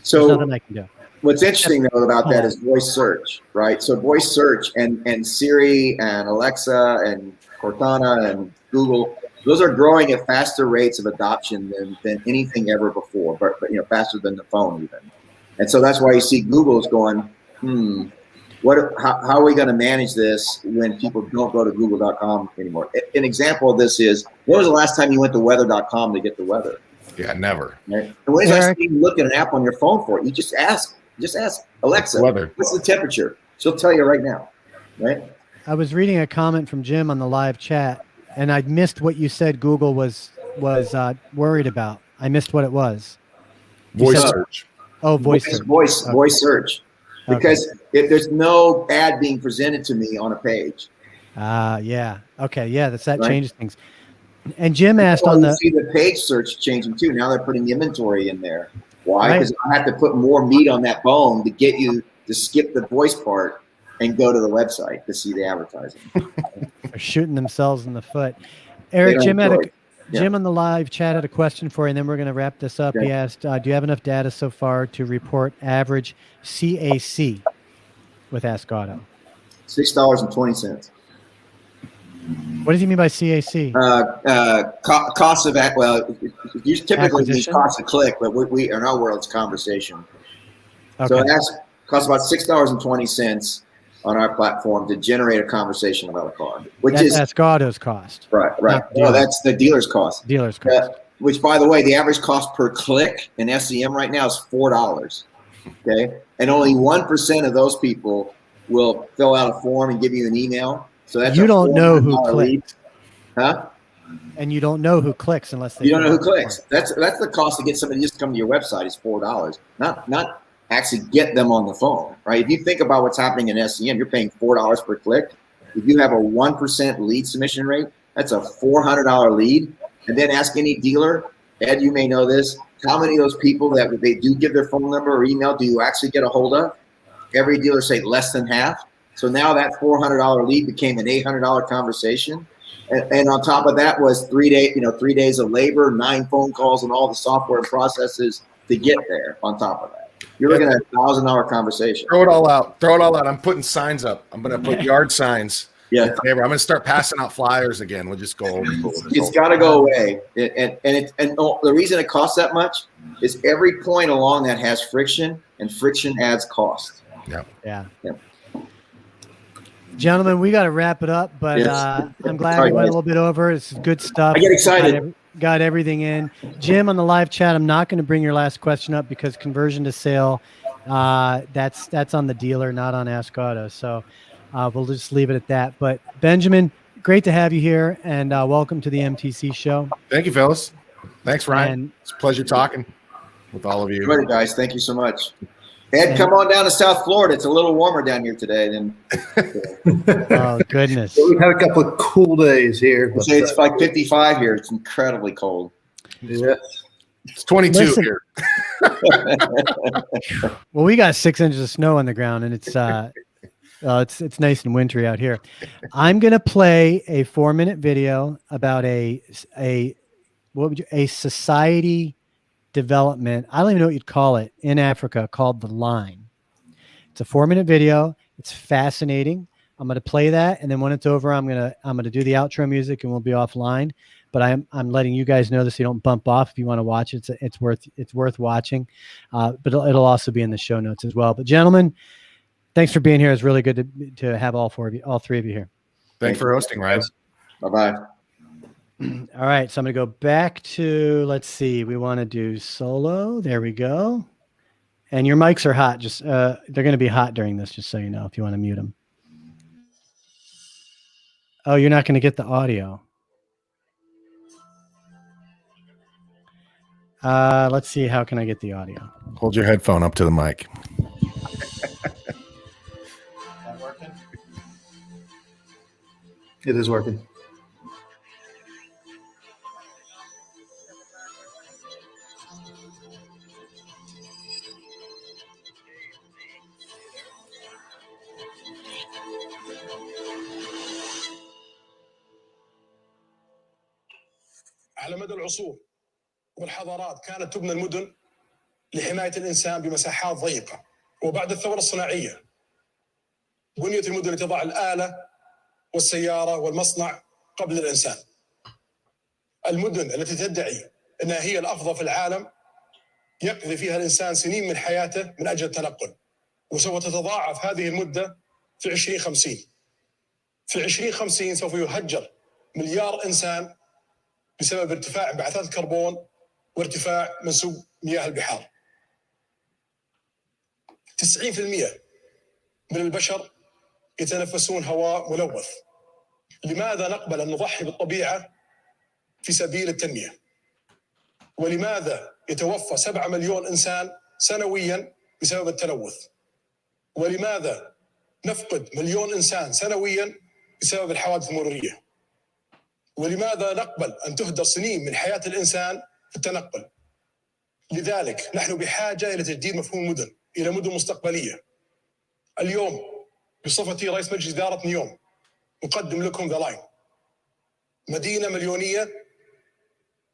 there's nothing I can do. What's interesting though about that is voice search, right? So voice search and Siri and Alexa and Cortana and Google, those are growing at faster rates of adoption than anything ever before, but faster than the phone even. And so that's why you see Google's going, how are we going to manage this when people don't go to google.com anymore? An example of this is, when was the last time you went to weather.com to get the weather? Yeah, never. Right? And when is that you look at an app on your phone for it? You just ask Alexa, weather. What's the temperature? She'll tell you right now, right? I was reading a comment from Jim on the live chat, and I missed what you said Google was worried about. I missed what it was. Voice search. Oh, voice search. Voice search. Because if there's no ad being presented to me on a page. Yeah. Okay. Yeah, that Right. changes things. And Jim asked on the. See the page search changing too. Now they're putting inventory in there. Why? Because I have to put more meat on that bone to get you to skip the voice part and go to the website to see the advertising. They're shooting themselves in the foot. Eric, Jim on the live chat had a question for you, and then we're going to wrap this up. Okay. He asked, do you have enough data so far to report average CAC with AskOtto? $6.20. What does he mean by CAC? Cost of you typically use Acquisition? cost of click, but we in our world it's conversation. Okay. So it costs about $6.20 on our platform to generate a conversation about a car, which That's is AskOtto's cost. right. Not No, that's the dealer's cost. Dealer's cost. which, by the way, the average cost per click in SEM right now is $4. Okay, and only 1% of those people will fill out a form and give you an email. So that's you don't know who clicks, huh? And you don't know who clicks unless they. You don't know who clicks. That's the cost to get somebody just to come to your website is $4. Not actually get them on the phone, right? If you think about what's happening in SEM, you're paying $4 per click. If you have a 1% lead submission rate, that's a $400 lead. And then ask any dealer, Ed, you may know this, how many of those people that they do give their phone number or email do you actually get a hold of? Every dealer say less than half. So now that $400 lead became an $800 conversation. And on top of that was 3 days of labor, 9 phone calls, and all the software and processes to get there on top of that. You're looking at a $1,000 conversation. Throw it all out. I'm putting signs up. I'm going to put yard signs. Yeah, I'm going to start passing out flyers again. We'll just go over. It's got to go away. And the reason it costs that much is every point along that has friction, and friction adds cost. Yeah. Gentlemen, we got to wrap it up, but Yes. I'm glad we went a little bit over. It's good stuff. I get excited. Got everything in. Jim, on the live chat, I'm not going to bring your last question up because conversion to sale, that's on the dealer, not on AskOtto. So we'll just leave it at that. But Benjamin, great to have you here, and welcome to the MTC show. Thank you, fellas. Thanks, Ryan. And it's a pleasure talking with all of you. Great, guys. Thank you so much. Ed, come on down to South Florida. It's a little warmer down here today than. Oh goodness! We've had a couple of cool days here. But, it's like 55 here. It's incredibly cold. Yeah. It's 22 Listen. here. Well, we got 6 inches of snow on the ground, and it's nice and wintry out here. I'm gonna play a 4-minute video about a society development. I don't even know what you'd call it in Africa, called The Line. It's a 4-minute video. It's fascinating. I'm going to play that, and then when it's over, I'm going to do the outro music, and we'll be offline. But I'm letting you guys know this so you don't bump off. If you want to watch it, it's worth watching. But it'll also be in the show notes as well. But gentlemen, thanks for being here. It's really good to have all 3 of you here. Thanks for hosting, Ryan. Bye-bye. All right, so I'm going to go back to, let's see, we want to do solo. There we go. And your mics are hot. Just they're going to be hot during this, just so you know, if you want to mute them. Oh, you're not going to get the audio. Let's see, how can I get the audio? Hold your headphone up to the mic. That working? It is working. على مدى العصور والحضارات كانت تبنى المدن لحماية الإنسان بمساحات ضيقة. وبعد الثورة الصناعية بنيت المدن لتضع الآلة والسيارة والمصنع قبل الإنسان. المدن التي تدعي أنها هي الأفضل في العالم يقضي فيها الإنسان سنين من حياته من أجل التنقل، وسوف تتضاعف هذه المدة في 2050. في 2050 سوف يهجر 1 مليار إنسان بسبب ارتفاع انبعاثات الكربون وارتفاع منسوب مياه البحار. 90% من البشر يتنفسون هواء ملوث. لماذا نقبل أن نضحي بالطبيعة في سبيل التنمية؟ ولماذا يتوفى 7 مليون إنسان سنويا بسبب التلوث؟ ولماذا نفقد 1 مليون إنسان سنويا بسبب الحوادث المرورية؟ ولماذا نقبل أن تهدر سنين من حياة الإنسان في التنقل؟ لذلك نحن بحاجة إلى تجديد مفهوم المدن إلى مدن مستقبلية. اليوم بصفتي رئيس مجلس إدارة نيوم أقدم لكم ذا لاين، مدينة مليونية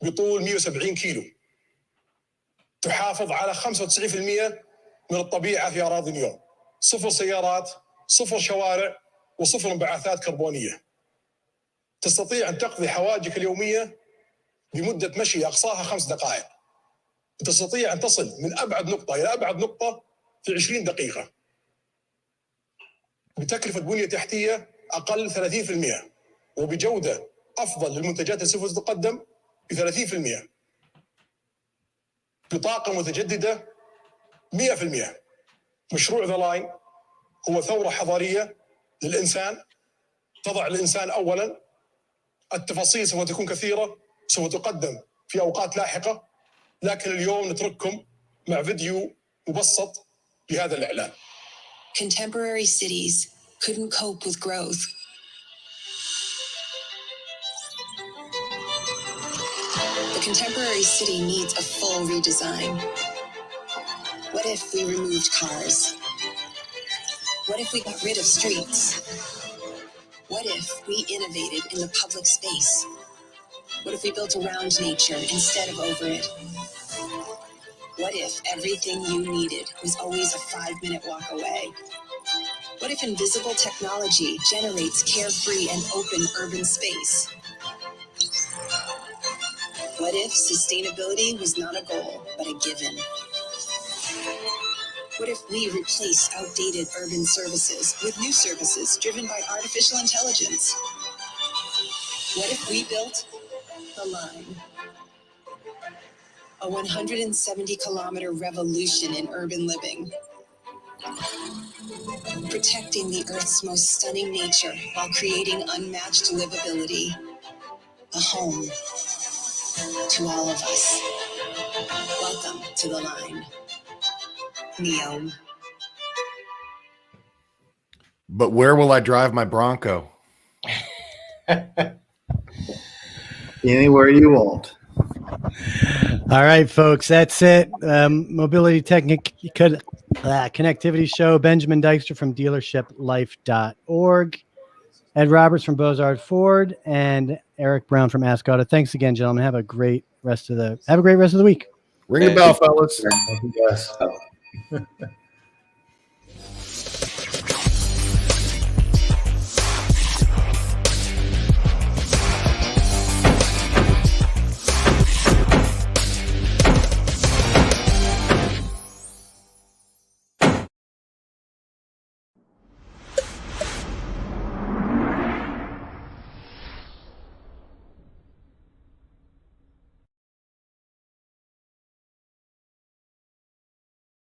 بطول 170 كيلو تحافظ على 95% من الطبيعة في أراضي نيوم، 0 سيارات، 0 شوارع، و0 انبعاثات كربونية. تستطيع أن تقضي حوائجك اليومية بمدة مشي أقصاها 5 دقائق. تستطيع أن تصل من أبعد نقطة إلى أبعد نقطة في 20 دقيقة بتكلفة بنية تحتية أقل 30%، وبجودة أفضل للمنتجات اللي سوف تقدم ب 30%. بطاقة متجددة 100%. مشروع ذا لاين هو ثورة حضارية للإنسان، تضع الإنسان أولا. التفاصيل سوف تكون كثيرة، سوف تقدم في أوقات لاحقة، لكن اليوم نترككم مع فيديو مبسط لهذا الإعلان. Contemporary cities couldn't cope with growth. The contemporary city needs a full redesign. What if we removed cars? What if we got rid of streets? What if we innovated in the public space? What if we built around nature instead of over it? What if everything you needed was always a 5-minute walk away? What if invisible technology generates carefree and open urban space? What if sustainability was not a goal, but a given? What if we replace outdated urban services with new services driven by artificial intelligence? What if we built the line? A 170-kilometer revolution in urban living. Protecting the Earth's most stunning nature while creating unmatched livability. A home to all of us. Welcome to the line. Neom. But where will I drive my Bronco? Anywhere you want. All right, folks, that's it. Mobility Connectivity Show. Benjamin Dykstra from dealershiplife.org. Ed Roberts from Beaux-Arts Ford, and Eric Brown from AskOtto. Thanks again, gentlemen. Have a great rest of the week. Ring the bell, fellas. Thank you, guys.